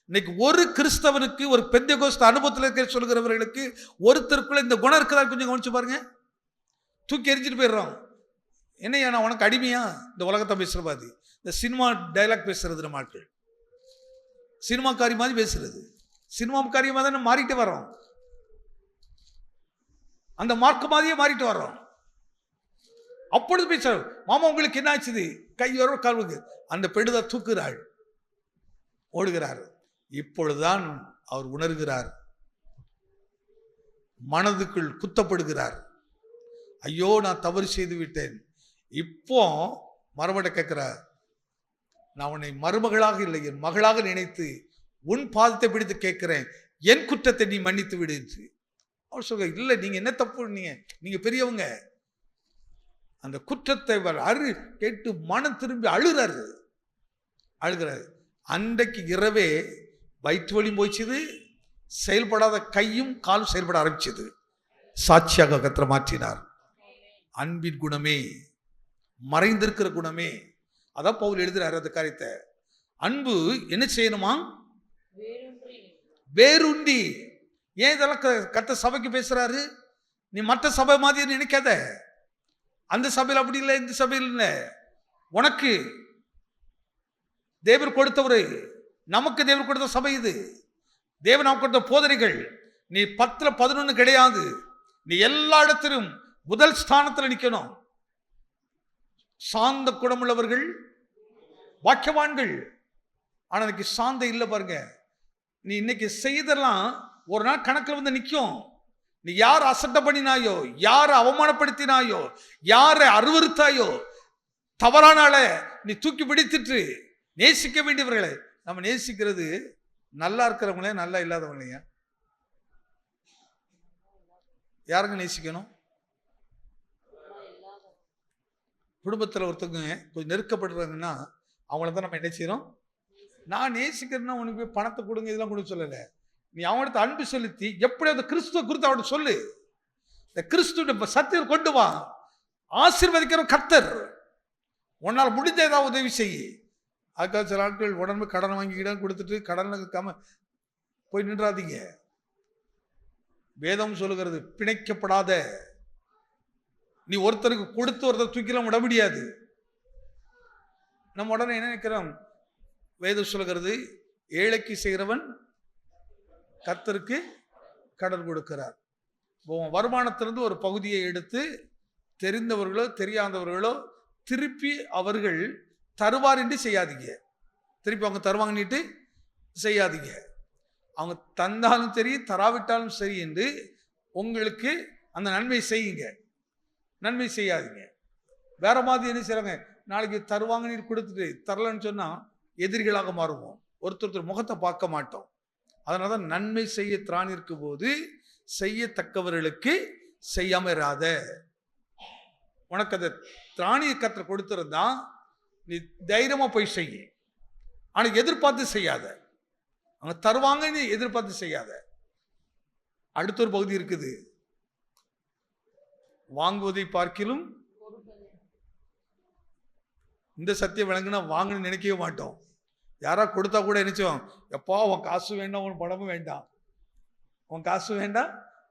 இன்னைக்கு ஒரு கிறிஸ்தவனுக்கு, ஒரு பெந்தெகோஸ்து அனுபவத்தில் இருக்க சொல்கிறவர்களுக்கு ஒருத்தருக்குள்ள இந்த குணம் இருக்குதா கொஞ்சம் கவனிச்சு பாருங்க. தூக்கி எரிஞ்சிட்டு போயிடுறோம். என்னையா நான் உனக்கு அடிமையா? இந்த உலகத்தை பேசுற மாதிரி, இந்த சினிமா டைலாக் பேசுறது, நம்ம ஆட்கள் சினிமாக்காரி மாதிரி பேசுறது. சினிமாக்காரி மாதிரி தான் மாறிட்டு வரோம். அந்த மார்க்க மாதிரியே மாறிட்டு வர்றோம். அப்பொழுது பேசுற, மாமா உங்களுக்கு என்ன ஆச்சுது? கை வர கால்வுக்கு. அந்த பெண்ணுதான் தூக்குகிறாள், ஓடுகிறார். இப்பொழுதுதான் அவர் உணர்கிறார், மனதுக்குள் குத்தப்படுகிறார். ஐயோ நான் தவறு செய்து விட்டேன். இப்போ மறுபடி கேட்கிறார், நான் உன்னை மருமகளாக இல்லை என் மகளாக நினைத்து உன் பாதத்தை பிடித்து கேட்கிறேன், என் குற்றத்தை நீ மன்னித்து விடு என்று. அவர் சொல்ற, இல்லை நீங்க என்ன தப்பு, நீங்க பெரியவங்க. அந்த குற்றத்தை கேட்டு மனம் திரும்பி அழுகிறாரு. அன்றைக்கு இரவே வயிற்று வலி போய்ச்சது, செயல்படாத கையும் காலும் செயல்பட ஆரம்பிச்சது. சாட்சியாக கர்த்தர் மாற்றினார். அன்பின் குணமே, மறைந்திருக்கிற குணமே. அதான் பவுல் எழுதுறாரு அந்த காரியத்தை. அன்பு என்ன செய்யணுமா? வேறுண்டி. ஏன் இதெல்லாம் கர்த்தர் சபைக்கு பேசுறாரு? நீ மற்ற சபை மாதிரி நினைக்காத. அந்த சபையில் அப்படி இல்லை, இந்த சபையில் இல்லை. உனக்கு தேவர் கொடுத்தவரு, நமக்கு தேவர் கொடுத்த சபை இது. தேவன் நமக்கு கொடுத்த போதனைகள். நீ 10ல் 11 கிடையாது. நீ எல்லா இடத்திலும் முதல் ஸ்தானத்தில் நிற்கணும். சாந்த குணமுள்ளவர்கள் வாக்கியவான்கள். ஆனா இன்னைக்கு சாந்த இல்லை பாருங்க. நீ இன்னைக்கு செய்தெல்லாம் ஒரு நாள் கணக்கில் வந்து நிற்கும். நீ யார் அசட்டை பண்ணினாயோ, யாரை அவமானப்படுத்தினாயோ, யாரை அருவருத்தாயோ, தவறானால நீ தூக்கி பிடித்துட்டு நேசிக்க வேண்டியவர்களை. நம்ம நேசிக்கிறது நல்லா இருக்கிறவங்களே, நல்லா இல்லாதவங்களையா? யாருங்க நேசிக்கணும்? குடும்பத்தில் ஒருத்தவங்க கொஞ்சம் நெருக்கப்படுறாங்கன்னா அவங்கள தான் நம்ம என்ன செய்யறோம்? நான் நேசிக்கிறேன்னா உனக்கு போய் பணத்தை கொடுங்க இதெல்லாம் கொடுக்க சொல்லலை. நீ அவனுக்கு அன்பு செலுத்தி எப்படி அந்த கிறிஸ்துவ குறித்து அவனுக்கு சொல்லு. இந்த கிறிஸ்துவ சத்தியம் கொண்டு வா. ஆசீர்வதிக்கிற கர்த்தர். உன்னால் முடிஞ்ச ஏதாவது உதவி செய்ய. அதுக்காக சில ஆட்கள் உடனே கடன் வாங்கிக்கிட கொடுத்துட்டு கடனுக்காம போய் நின்றாதீங்க. வேதம் சொல்லுகிறது, பிணைக்கப்படாத. நீ ஒருத்தருக்கு கொடுத்து ஒருத்தர் தூக்கிலாம் விட முடியாது. நம்ம உடனே என்ன நினைக்கிறோம்? வேதம் சொல்லுகிறது, ஏழைக்கு செய்கிறவன் கர்த்தருக்கு கடன் கொடுக்கிறார். வருமானத்திலிருந்து ஒரு பகுதியை எடுத்து தெரிந்தவர்களோ தெரியாதவர்களோ திருப்பி அவர்கள் தருவார் என்று செய்யாதீங்க. திருப்பி அவங்க தருவாங்கன்னுட்டு செய்யாதீங்க. அவங்க தந்தாலும் சரி தராவிட்டாலும் சரி என்று உங்களுக்கு அந்த நன்மை செய்யுங்க. நன்மை செய்யாதீங்க. வேற மாதிரி என்ன செய்றாங்க? நாளைக்கு தருவாங்கன்னு கொடுத்துட்டு தரலன்னு சொன்னா எதிரிகளாக மாறுவோம். ஒருத்தர் முகத்தை பார்க்க மாட்டோம். அதனால தான் நன்மை செய்ய திராணி இருக்கும் போது செய்யத்தக்கவர்களுக்கு செய்யாம இராத. உனக்கு அதை திராணியை கர்த்தர் கொடுத்திருந்தா நீ தைரியமா போய் செய்ய. ஆனா எதிர்பார்த்து செய்யாத. அவங்க தருவாங்கன்னு எதிர்பார்த்து செய்யாத. அடுத்த ஒரு பகுதி இருக்குது, வாங்குவதை பார்க்கிலும். இந்த சத்தியம் விளங்குனா வாங்கன்னு நினைக்கவே மாட்டோம். யாரா கொடுத்தா கூட நினைச்சோம், எப்பா உன் காசு வேண்டாம், உன் பணமும் வேண்டாம், உன் காசு வேண்டாம்,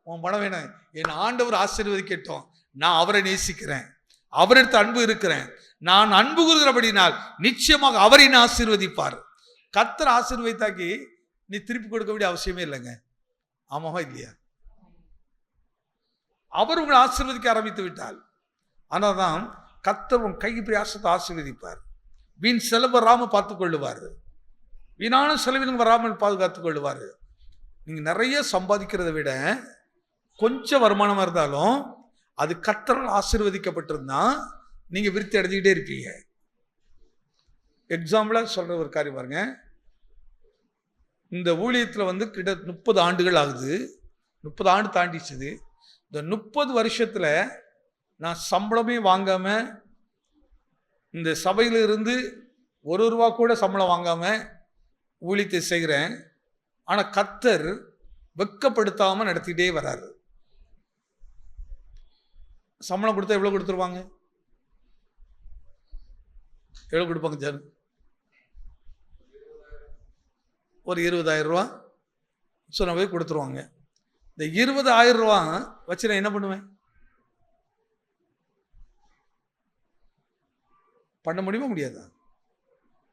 உன் பணம் வேண்டாம். என் ஆண்டவர் ஆசீர்வதிக்கட்டும். நான் அவரை நேசிக்கிறேன், அவரிடத்து அன்பு இருக்கிறேன். நான் அன்பு கூறுகிறபடினால் நிச்சயமாக அவரை நான் ஆசீர்வதிப்பார். கர்த்தர் ஆசீர்வதித்தாக்கி நீ திருப்பி கொடுக்க வேண்டிய அவசியமே இல்லைங்க. ஆமாவா இல்லையா? அவர் உங்களை ஆசீர்வதிக்க ஆரம்பித்து விட்டால். ஆனால் தான் கர்த்தர் உன் கை பிரயாசத்தை ஆசீர்வதிப்பார். வீண் செலவு வராமல் பார்த்துக் கொள்ளுவார். வீணான செலவினம் வராமல் பாதுகாத்துக் கொள்ளுவார். நீங்கள் நிறைய சம்பாதிக்கிறத விட கொஞ்சம் வருமானமாக இருந்தாலும் அது கர்த்தரால் ஆசீர்வதிக்கப்பட்டிருந்தா நீங்கள் விருத்தி அடைஞ்சிக்கிட்டே இருப்பீங்க. எக்ஸாம்பிளாக சொல்கிற ஒரு காரியம் பாருங்க. இந்த ஊழியத்தில் வந்து கிட்ட 30 ஆண்டுகள் ஆகுது. 30 ஆண்டு தாண்டிச்சுது. இந்த 30 வருஷத்தில் நான் சம்பளமே வாங்காமல், இந்த சபையிலிருந்து ₹1 கூட சம்பளம் வாங்காமல் ஊழியத்தை செய்கிறேன். ஆனால் கர்த்தர் வெட்கப்படுத்தாமல் நடத்திட்டே வராரு. சம்பளம் கொடுத்தா எவ்வளோ கொடுத்துருவாங்க? எவ்வளோ கொடுப்பாங்க சார்? ஒரு 20,000 ரூபா சொன்ன போய் கொடுத்துருவாங்க. இந்த 20,000 ரூபா வச்சு நான் என்ன பண்ணுவேன்? பண்ண முடியுமா முடியாதா?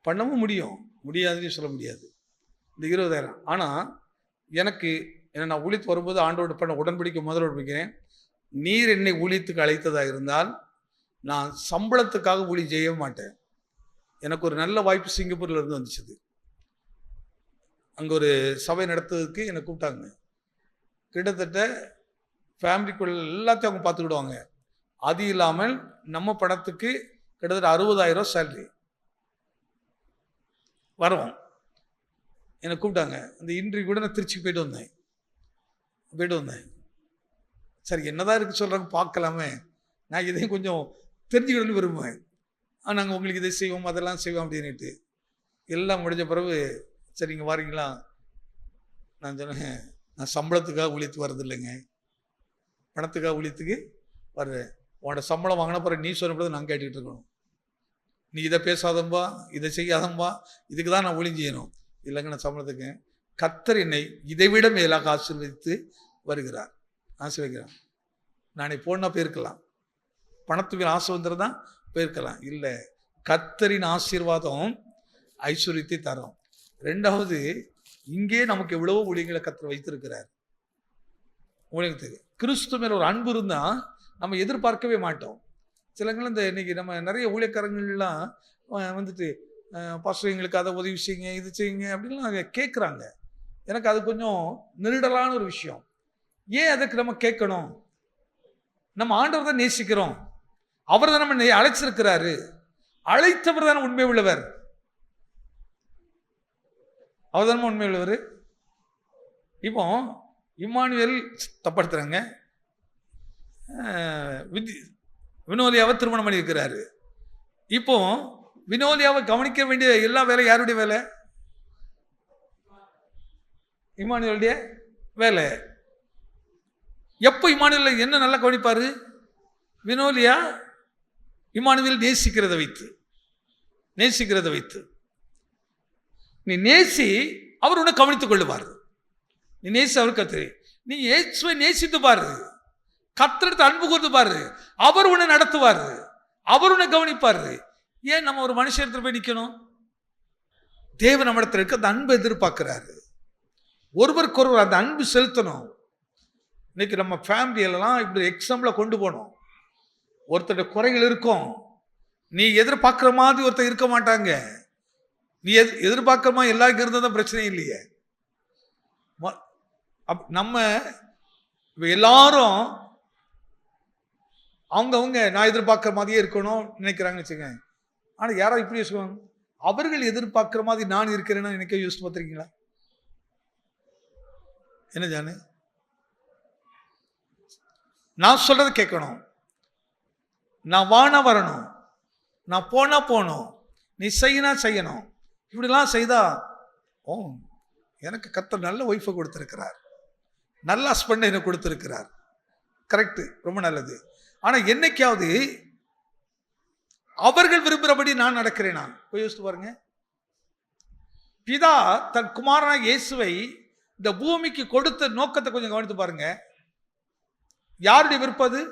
பண்ணவும் முடியும், முடியாதுன்னு சொல்ல முடியாது. இந்த 20,000 ஆனால் எனக்கு நான் ஊழியத்து வரும்போது ஆண்டோடு பண்ண உடன்படிக்கை முதல்ல உடன்படிக்கிறேன். நீர் என்னை ஊழியத்துக்கு அழைத்ததாக இருந்தால் நான் சம்பளத்துக்காக ஊழியம் செய்ய மாட்டேன். எனக்கு ஒரு நல்ல வாய்ப்பு சிங்கப்பூரில் இருந்து வந்துச்சுது. அங்கே ஒரு சபை நடத்துறதுக்கு என்னை கூப்பிட்டாங்க. கிட்டத்தட்ட ஃபேமிலிக்குள்ள எல்லாத்தையும் அவங்க பார்த்துக்கிடுவாங்க. அது இல்லாமல் நம்ம படத்துக்கு கிட்டத்தட்ட 60,000 சேலரி வரும். என்னை கூப்பிட்டாங்க. அந்த இன்டர்வியூ கூட நான் திருச்சிக்கு போயிட்டு வந்தேன். சரி, என்னதான் இருக்குது சொல்கிறாங்க, பார்க்கலாமே, நான் இதையும் கொஞ்சம் தெரிஞ்சுக்கணும்னு விரும்புவேன். நாங்கள் உங்களுக்கு இதை செய்வோம் அதெல்லாம் செய்வோம் அப்படின்ட்டு எல்லாம் முடிஞ்ச பிறகு சரி இங்கே வாரீங்களா? நான் சொன்னேன், நான் சம்பளத்துக்காக ஊழியத்துக்கு வர்றது இல்லைங்க, பணத்துக்காக ஊழியத்துக்கு வர்றேன். உன்னோட சம்பளம் வாங்கின பிறகு நீ சொன்னப்போ நான் கேட்டுக்கிட்டு இருக்கணும். நீ இதை பேசாதம்பா, இதை செய்யாதம்பா, இதுக்கு தான் நான் ஊழியம் செய்யணும். இல்லைங்க, நான் சம்பளத்துக்கு. கர்த்தர் என்னை இதைவிட மேலாக ஆசீர்வதித்து வருகிறார், ஆசீர்வதிக்கிறார். நானே போனா போயிருக்கலாம், பணத்துக்கு ஆசை வந்துருதான் போயிருக்கலாம். இல்லை, கர்த்தரின் ஆசீர்வாதம் ஐஸ்வர்யத்தை தரும். ரெண்டாவது, இங்கே நமக்கு எவ்வளவோ ஊழியங்களை கர்த்தர் வைத்திருக்கிறார். ஊழியத்துக்கு கிறிஸ்து மேல ஒரு அன்பு இருந்தால் நம்ம எதிர்பார்க்கவே மாட்டோம். சிலங்களும் இந்த இன்னைக்கு நம்ம நிறைய ஊழியக்காரங்கள்லாம் வந்துட்டு பாஸ்டர் எங்களுக்கு அதை உதவி செய்யுங்க, இது செய்யுங்க அப்படின்லாம் கேட்குறாங்க. எனக்கு அது கொஞ்சம் நெருடலான ஒரு விஷயம். ஏன் அதுக்கு நம்ம கேட்கணும்? நம்ம ஆண்டவர் தான் நேசிக்கிறோம், அவர் தான் நம்ம அழைச்சிருக்கிறாரு, அழைத்தவர் தானே உண்மை உள்ளவர், அவர் தானே உண்மை உள்ளவர். இப்போ இம்மானுவேல் தப்படுத்துறாங்க, வினோலியாவை திருமணம் பண்ணியிருக்கிறாரு. இப்போ வினோலியாவை கவனிக்க வேண்டிய எல்லா வேலையும் யாருடைய வேலை? இம்மானுவேலுடைய வேலை. எப்போ இம்மானுவேல் என்ன நல்லா கவனிப்பாரு? வினோலியா இம்மானுவேல் நேசிக்கிறத வைத்து நீ நேசி, அவர் உன்னை கவனித்துக் கொள்ளுவார். நீ நேசி, அவர் கத்து. நீ இயேசுவை நேசித்து பாரு, கர்த்தருக்கு அன்பு கூர்ந்து பாரு, அவர் உன்னை நடத்துவார், அவர் உன்னை கவனிப்பார். ஏன் நம்ம ஒரு மனுஷத்துல போய் நிற்கணும்? தேவன் நம்ம இடத்துல இருக்க அந்த அன்பு எதிர்பார்க்கிறாரு. ஒருவருக்கொருவர் அந்த அன்பு செலுத்தணும். இன்னைக்கு நம்ம ஃபேமிலியெல்லாம் இப்படி எக்ஸாம்பிள கொண்டு போகணும். ஒருத்தருடைய குறைகள் இருக்கும், நீ எதிர்பார்க்குற மாதிரி ஒருத்தர் இருக்க மாட்டாங்க. நீ எதிர்பார்க்குற மாதிரி எல்லாருக்கும் இருந்தால் தான் பிரச்சனை இல்லையே. நம்ம எல்லாரும் அவங்கவுங்க நான் எதிர்பார்க்குற மாதிரியே இருக்கணும் நினைக்கிறாங்கன்னு வச்சுங்க. ஆனால் யாராவது இப்படி யோசிக்குவாங்க, அவர்கள் எதிர்பார்க்குற மாதிரி நான் இருக்கிறேன்னு எனக்கு யோசிச்சு பார்த்துருக்கீங்களா? என்ன ஜானு, நான் சொல்றதை கேட்கணும், நான் வானா வரணும், நான் போனா போகணும், நீ செய்யணும். இப்படிலாம் செய்தா எனக்கு கர்த்தர் நல்ல ஒய்ஃபை கொடுத்துருக்கிறார், நல்ல ஹஸ்பண்டை எனக்கு கொடுத்துருக்கிறார், கரெக்டு, ரொம்ப நல்லது. ஆனால் என்னைக்காவது அவர்கள் விரும்புகிறபடி நான் நடக்கிறேனா? போய் யோசித்து பாருங்க. பிதா தன் குமாரனாக இயேசுவை இந்த பூமிக்கு கொடுத்த நோக்கத்தை கொஞ்சம் கவனித்து பாருங்க. யாருடைய விருப்பம் அது?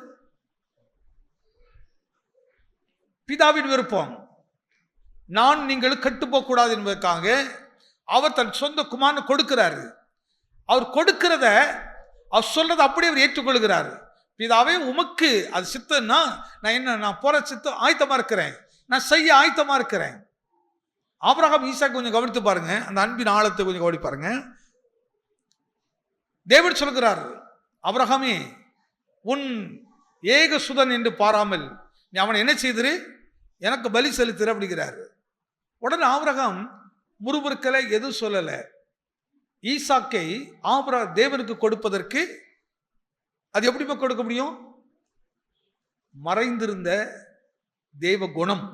பிதாவின் விருப்பம். நான் நீங்கள் கெட்டு போகக்கூடாது என்பதற்காக அவர் தன் சொந்த குமாரனை கொடுக்கிறாரு. அவர் கொடுக்கிறத, அவர் சொல்றதை அப்படியே அவர் ஏற்றுக்கொள்கிறார். பிதாவே உமக்கு அது சித்தம்னா நான் போற சித்தம் ஆயத்தமா இருக்கிறேன், நான் செய்ய ஆயத்தமா இருக்கிறேன். ஆபிரகாம் ஈசாக்கு கொஞ்சம் கவனித்து பாருங்க, அந்த அன்பின் ஆழத்தை கொஞ்சம் கவனி பாருங்க. தேவன் சொல்கிறார், ஆபிரகாமே உன் ஏக சுதன் என்று பாராமல் நீ அவனை என்ன செய்திரு, எனக்கு பலி செலுத்துற அப்படிங்கிறாரு. உடனே ஆபிரகாம் முறுமுறுக்கலை, எதுவும் சொல்லலை. ஈசாக்கை தேவனுக்கு கொடுப்பதற்கு அது எப்படி கொடுக்க முடியும்? மறைந்திருந்த தேவ குணம்,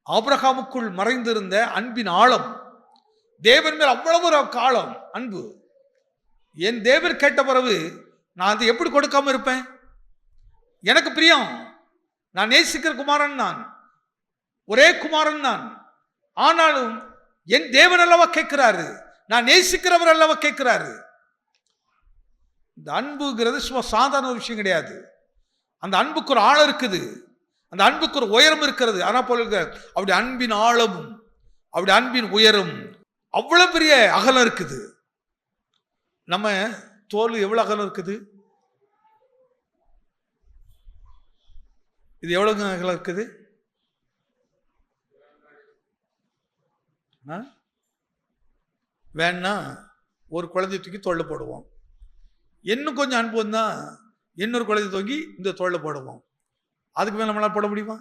ஆபிரகாமுக்குள் மறைந்திருந்த அன்பின் ஆழம், தேவன் மேல் அவ்வளவு ஒரு காலம் அன்பு. என் தேவன் கேட்ட பிறகு நான் அதை எப்படி கொடுக்காம இருப்பேன்? எனக்கு பிரியம், நான் நேசிக்கிற குமாரன், நான் ஒரே குமாரன் நான். ஆனாலும் என் தேவன் அல்லவா கேட்கிறாரு, நான் நேசிக்கிறவர் அல்லவா கேட்கிறாரு. இந்த அன்புங்கிறது சும்மா சாதாரண ஒரு விஷயம் கிடையாது. அந்த அன்புக்கு ஒரு ஆழம் இருக்குது, அந்த அன்புக்கு ஒரு உயரம் இருக்கிறது. ஆனால் போல அப்படி அன்பின் ஆழமும் அப்படி அன்பின் உயரம் அவ்வளவு பெரிய அகலம் இருக்குது. நம்ம தோல் எவ்வளவு அகலம் இருக்குது? இது எவ்வளவு அகலம் இருக்குது? வேணா ஒரு குழந்தை தூக்கி தோல்ல போடுவோம். இன்னும் கொஞ்சம் அன்பு வந்தா இன்னொரு குழந்தை தூக்கி இந்த தோல்ல போடுவோம். அதுக்கு மேல நம்மளால போட முடியுமா?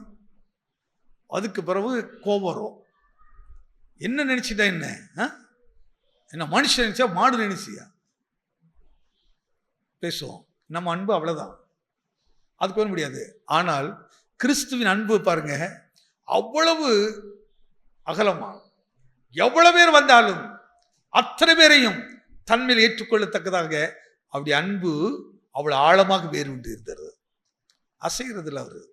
அதுக்கு பிறகு கோபம் வரும். என்ன நினைச்சிட்டா என்ன? என்ன மனுஷன் நினைச்சா மாடு நினைச்சியா? பேசுவோம். நம்ம அன்பு அவ்வளவுதான், அதுக்கு வர முடியாது. ஆனால் கிறிஸ்துவின் அன்பு பாருங்க, அவ்வளவு அகலமா, எவ்வளவு பேர் வந்தாலும் அத்தனை பேரையும் தன்மையில் ஏற்றுக்கொள்ளத்தக்கதாக அப்படி அன்பு அவ்வளவு ஆழமாக வேறுண்டு இருக்கிறது. அசைகிறதுல அவரு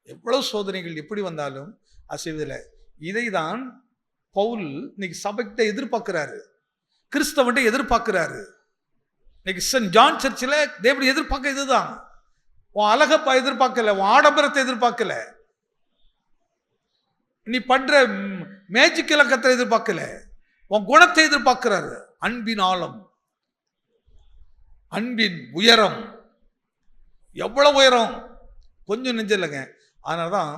எவ்வளவு சோதனைகள் எப்படி வந்தாலும் அசைவதில்லை. இதை தான் பவுல் இன்னைக்கு சபைக்கிட்ட எதிர்பார்க்கிறாரு, கிறிஸ்தவன்ட்ட எதிர்பார்க்கிறாரு. இன்னைக்கு சென்ட் ஜான் சர்ச்சில் தேவன் எதிர்பார்க்க இதுதான். உன் அழகப்பா எதிர்பார்க்கல, உன் ஆடம்பரத்தை எதிர்பார்க்கல, நீ பண்ற மேஜிக் இலக்கத்தை எதிர்பார்க்கல, உன் குணத்தை எதிர்பார்க்கிறாரு. அன்பின் ஆழம், அன்பின் உயரம், எவ்வளவு உயரம், கொஞ்சம் நெஞ்சம் இல்லைங்க. அதனால்தான்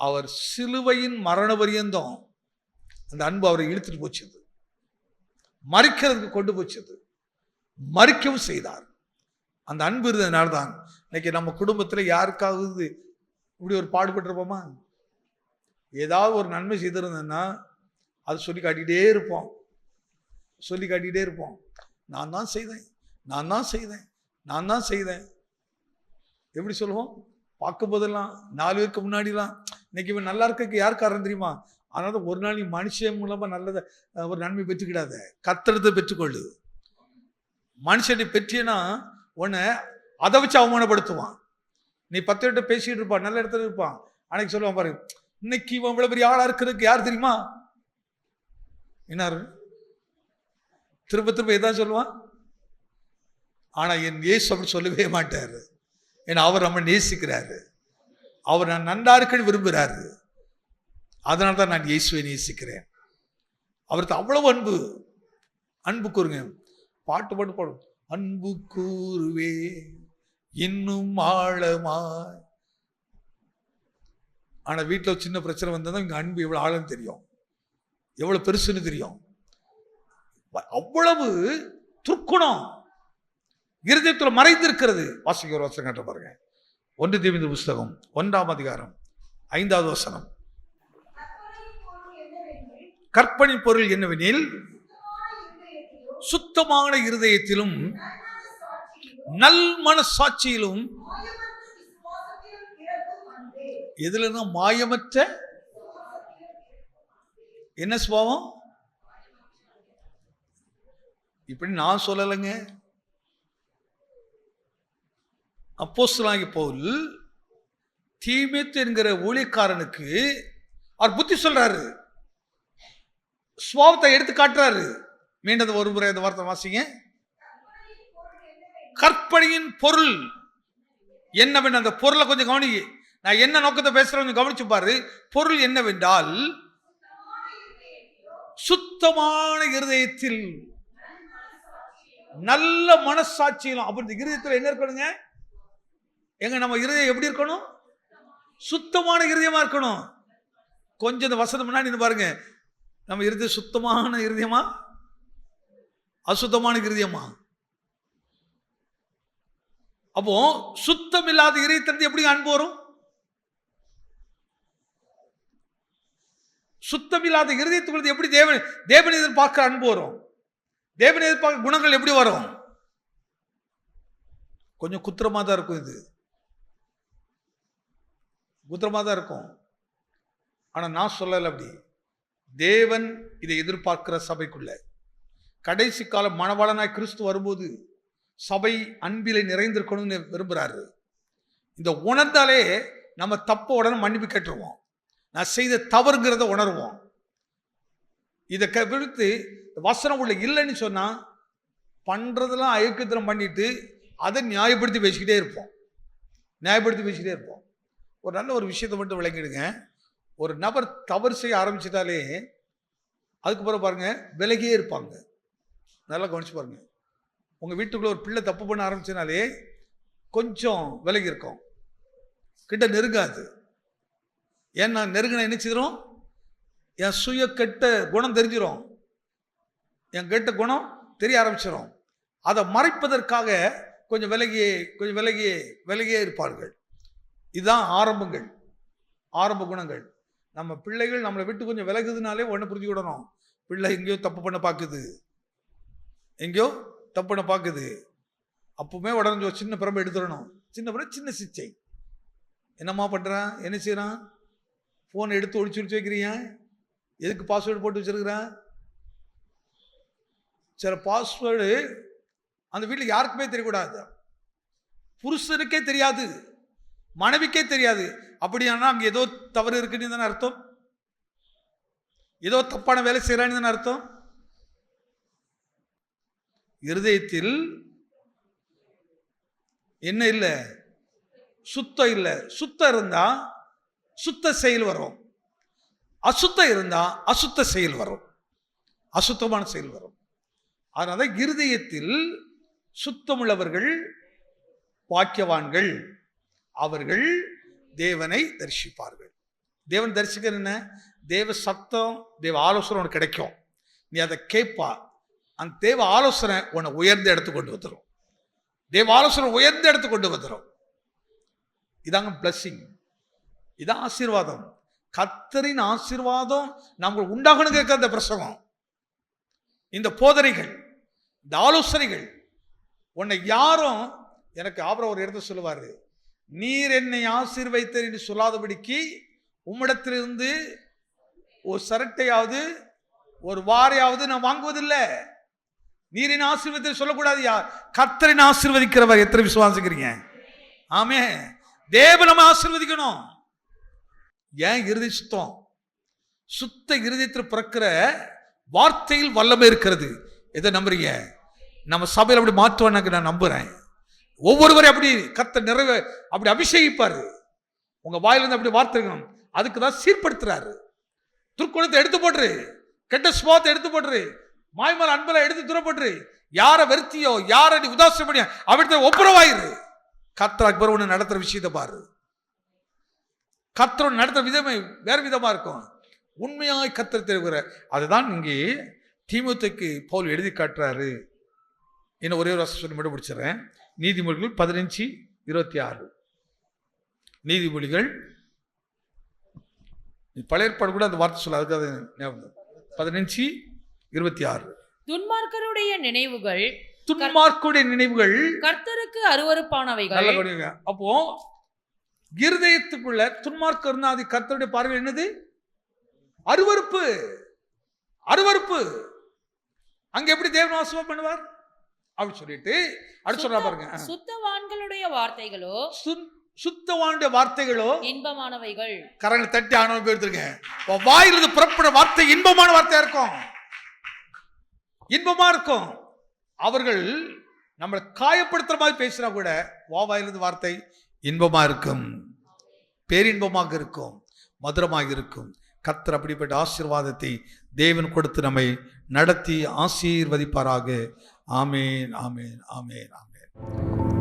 அவர் சிலுவையின் மரண பரியந்தம் அந்த அன்பு அவரை இழுத்துட்டு போச்சது, மறிக்கிறதுக்கு கொண்டு போச்சது, மறிக்கவும் செய்தார். அந்த அன்பு இருந்ததுனால தான் இன்னைக்கு நம்ம குடும்பத்தில் யாருக்காவது இப்படி ஒரு பாடுபட்டிருப்போமா? ஏதாவது ஒரு நன்மை செய்திருந்தேன்னா அது சொல்லி காட்டிகிட்டே இருப்போம், சொல்லி காட்டிகிட்டே இருப்போம். நான் தான் செய்தேன், நான் தான் செய்தேன், நான் தான் செய்தேன். எப்படி சொல்லுவோம்? பார்க்கும் போதெல்லாம் 4 பேருக்கு முன்னாடிலாம் இன்னைக்கு இவன் நல்லா இருக்க யார் காரணம் தெரியுமா? அதனால ஒரு நாள் நீ மனுஷன் மூலமா நல்லதை ஒரு நன்மை பெற்றுக்கிடாத, கர்த்தரத்தை பெற்றுக்கொள்ளு. மனுஷனை பெற்றியனா உன்னை அதை வச்சு அவமானப்படுத்துவான். நீ 10 பேர்கிட்ட பேசிட்டு இருப்பான், நல்ல இடத்துல இருப்பான், அன்னைக்கு சொல்லுவான் பாரு, இன்னைக்கு இவன் இவ்வளவு பெரிய ஆளா இருக்கிறதுக்கு யார் தெரியுமா? என்னாரு திரும்ப திரும்ப எதான் சொல்லுவான். ஆனா என் இயேசு அப்படி சொல்லவே மாட்டாரு. ஏன்னா அவர் நம்ம நேசிக்கிறாரு, அவர் நான் நன்றா இருக்குன்னு விரும்புகிறாரு. அதனால தான் நான் இயேசுவை நேசிக்கிறேன். அவருக்கு அவ்வளவு அன்பு. அன்பு கூறுங்க, பாட்டு பாட்டு பாடும். அன்பு கூறுவே இன்னும் ஆழமாய். ஆனா வீட்டில் சின்ன பிரச்சனை வந்தா இங்க அன்பு எவ்வளவு ஆழம் தெரியும், எவ்வளவு பெருசுன்னு தெரியும். அவ்வளவு துர்க்குணம் இருதயத்தில் மறைந்திருக்கிறது. வாசிக்க ஒரு வசனம் கேட்ட பாருங்க. 1 தீமோத்தேயு புஸ்தகம் 1ஆம் அதிகாரம் 5வது வசனம். கற்பனை பொருள் என்னவெனில் சுத்தமான இருதயத்திலும் நல் மனசாட்சியிலும், எதுலன்னா மாயமற்ற என்ன சுபாவம். இப்படி நான் சொல்லலைங்க, அப்போஸ்தலனாகிய பவுல் தீமோத்தேயு என்கிற ஊழியக்காரனுக்கு அவர் புத்தி சொல்றாரு, சுபாவத்தை எடுத்து காட்டுறாரு. மீண்டும் ஒரு முறை இந்த வார்த்தை வாசிங்க. கற்பனையின் பொருள் என்னவென்று, அந்த பொருளை கொஞ்சம் கவனி. நான் என்ன நோக்கத்தை பேசுறேன் கொஞ்சம் கவனிச்சு பாரு. பொருள் என்னவென்றால் சுத்தமான இருதயத்தில் நல்ல மனசாட்சியிலும். அப்ப இந்த இருதயத்தில் என்ன இருக்கணுங்க? எங்க நம்ம இருதயம் எப்படி இருக்கணும்? சுத்தமான இருதயமா இருக்கணும். கொஞ்சம் இந்த வசனம் முன்னாடி பாருங்க, நம்ம இருதயம் சுத்தமான இருதயமா அசுத்தமான இருதயமா? அப்போ சுத்தம் இல்லாத இருதயத்திலிருந்து எப்படி அன்பு வரும்? சுத்தம் இல்லாத இருதயத்துக்குள்ள எப்படி தேவன் எதிர்பார்க்கிற அன்பு வரும்? தேவனை எதிர்பார்க்க குணங்கள் எப்படி வரும்? கொஞ்சம் குத்திரமா தான் இருக்கும். இது குத்திரமா தான் இருக்கும். ஆனா நான் சொல்லல அப்படி. தேவன் இதை எதிர்பார்க்கிற சபைக்குள்ள கடைசி கால மணவாளனாய் கிறிஸ்து வரும்போது சபை அன்பிலே நிறைந்திருக்கணும்னு விரும்புறாரு. இந்த உணர்ந்தாலே நம்ம தப்ப உடனே மன்னிப்பு கேட்டுருவோம். நான் செய்த தவறுங்கிறத உணர்வோம். இதை விடுத்து வசனம் உள்ள இல்லைன்னு சொன்னா பண்றதெல்லாம் அயோக்கியத்தனம் பண்ணிட்டு அதை நியாயப்படுத்தி பேசிக்கிட்டே இருப்போம். ஒரு நல்ல ஒரு விஷயத்தை மட்டும் விளங்கிடுங்க. ஒரு நபர் தவறு செய்ய ஆரம்பிச்சிட்டாலே அதுக்கு பிறகு பாருங்க விலகியே இருப்பாங்க. நல்லா கவனிச்சு பாருங்க. உங்க வீட்டுக்குள்ள ஒரு பிள்ளை தப்பு பண்ண ஆரம்பிச்சனாலே கொஞ்சம் விலகி இருக்கும், கிட்ட நெருங்காது. ஏன்னா நெருங்கின என்ன செய்கிறோம்? என் சுய கெட்ட குணம் தெரிஞ்சிடும், என் கெட்ட குணம் தெரிய ஆரம்பிச்சிடும். அதை மறைப்பதற்காக கொஞ்சம் விலகியே இருப்பார்கள். இதுதான் ஆரம்ப குணங்கள். நம்ம பிள்ளைகள் நம்மளை விட்டு கொஞ்சம் விலகுதுனாலே ஒன்று புரிஞ்சுக்கிடணும், பிள்ளை எங்கேயோ தப்பு பண்ண பார்க்குது. அப்பவுமே உடனே ஒரு சின்ன பிரம்பு எடுத்துடணும். சின்ன சிச்சை. என்னம்மா பண்ணுறான், என்ன செய்யறான்? ஃபோனை எடுத்து ஒழிச்சு வைக்கிறீங்க, எதுக்கு பாஸ்வேர்டு போட்டு வச்சிருக்கிறான்? சில பாஸ்வேர்டு அந்த வீட்டில் யாருக்குமே தெரியக்கூடாது, புருஷனுக்கே தெரியாது, மனைவிக்கே தெரியாது. அப்படியானா அங்கே ஏதோ தவறு இருக்குன்னு தானே அர்த்தம், ஏதோ தப்பான வேலை செய்யறான்னு தானே அர்த்தம். இருதயத்தில் என்ன இல்லை? சுத்தம் இல்லை. சுத்தம் இருந்தா சுத்த செயல் வரும், அசுத்தம் இருந்தா அசுத்த செயல் வரும், அசுத்தமான செயல் வரும். அதனால இருதயத்தில் சுத்தமுள்ளவர்கள் பாக்கியவான்கள், அவர்கள் தேவனை தரிசிப்பார்கள். தேவன் தரிசிக்கிற என்ன? தேவ சத்தம், தேவ ஆலோசனை உனக்கு கிடைக்கும். நீ அதை கேட்பா. அந்த தேவ ஆலோசனை உன்னை உயர்ந்த இடத்துக்கு கொண்டு வந்துடும். தேவ ஆலோசனை உயர்ந்த இடத்துக்கு கொண்டு வந்துடும். இதாங்க பிளஸிங், இதான் ஆசீர்வாதம். கர்த்தரின் ஆசீர்வாதம் நமக்கு உண்டாகணும் கேட்க அந்த பிரசங்கம், இந்த போதனைகள், இந்த ஆலோசனைகள். உன்னை யாரும், எனக்கு ஆபரம் ஒரு இடத்த சொல்லுவாரு, நீர் என்னை ஆசீர்வைத்தீர் என்று சொல்லாதபடிக்கு உம்மிடத்திலிருந்து ஒரு சரட்டையாவது ஒரு வாரையாவது நான் வாங்குவதில்லை. நீரின் ஆசீர்வாதத்தை சொல்லக்கூடாது. யார்? கர்த்தரின் ஆசீர்வதிக்கிறவர். எத்தனை விசுவாசிக்கிறீங்க? ஆமே. தேவன் நம்ம ஆசீர்வதிக்கணும். ஏன்? இருதய சுத்தம். சுத்த இருதயத்தில் பிறக்கிற வார்த்தையில் வல்லமை இருக்கிறது. எதை நம்புறீங்க? நம்ம சபையில் அப்படி மாற்றுவானாக்கு நான் நம்புறேன். ஒவ்வொருவரையும் அப்படி கர்த்தர் அப்படி அபிஷேகிப்பாரு. உங்க வாயிலிருந்து அப்படி வார்த்தை இருக்கணும். அதுக்கு தான் சீர்படுத்துறாரு. துர்க்குணத்தை எடுத்து போட்டுரு, கெட்ட சுபாவத்தை எடுத்து போட்டுரு, மாய்மல அன்பலை எடுத்து துறப்பட்டு, யாரை வெறுத்தியோ யாரை நீ உதாசம் பண்ணியோ அவர்கிட்ட ஒப்புரவாயிரு. கர்த்தர் ஒன்று நடத்துற விஷயத்தை பாரு. கர்த்தர் நடத்துற விதமே வேற விதமா இருக்கும். உண்மையாய் கர்த்தர் தெரிவிக்கிற அதுதான் இங்கே தீமோத்தேயுக்கு பவுல் எழுதி காட்டுறாரு. இன்னும் ஒரே ஒரு வருஷம் சொல்லி மட்டும் முடிச்சிடறேன். நீதிமொழிகள் 15:26. நீதிமொழிகள் பழைய ஏற்பாடு கூட அந்த வார்த்தை சொல்ல, அதுக்காக 15:26. துன்மார்க்கருடைய நினைவுகள் கர்த்தருக்கு அருவருப்பானவைகள். அப்போ இருதயத்துக்குள்ள துன்மார்க்கம் இருந்தா அது கர்த்தருடைய பார்வையில் என்னது? அருவருப்பு. அங்க எப்படி தேவன் வாசம் பண்ணுவார் அப்படி சொல்லிட்டு அடுத்து சொல்றா பாருங்க. சுத்தவான்களுடைய வார்த்தைகளோ இன்பமானவைகள். கரங்களை தட்டி ஆனவங்க எடுத்துருங்க. வாயிலிருந்து புறப்பட வார்த்தை இன்பமான வார்த்தையா இருக்கும், இன்பமா இருக்கும். அவர்கள் நம்மளை காயப்படுத்துற மாதிரி பேசினா கூட வாயிலிருந்து வார்த்தை இன்பமா இருக்கும், பேரின்பமாக இருக்கும், மதுரமாக இருக்கும். கர்த்தர் அப்படிப்பட்ட ஆசீர்வாதத்தை தேவன் கொடுத்து நம்மை நடத்தி ஆசீர்வதிப்பாராக. ஆமேன், ஆமேன், ஆமேன், ஆமேன்.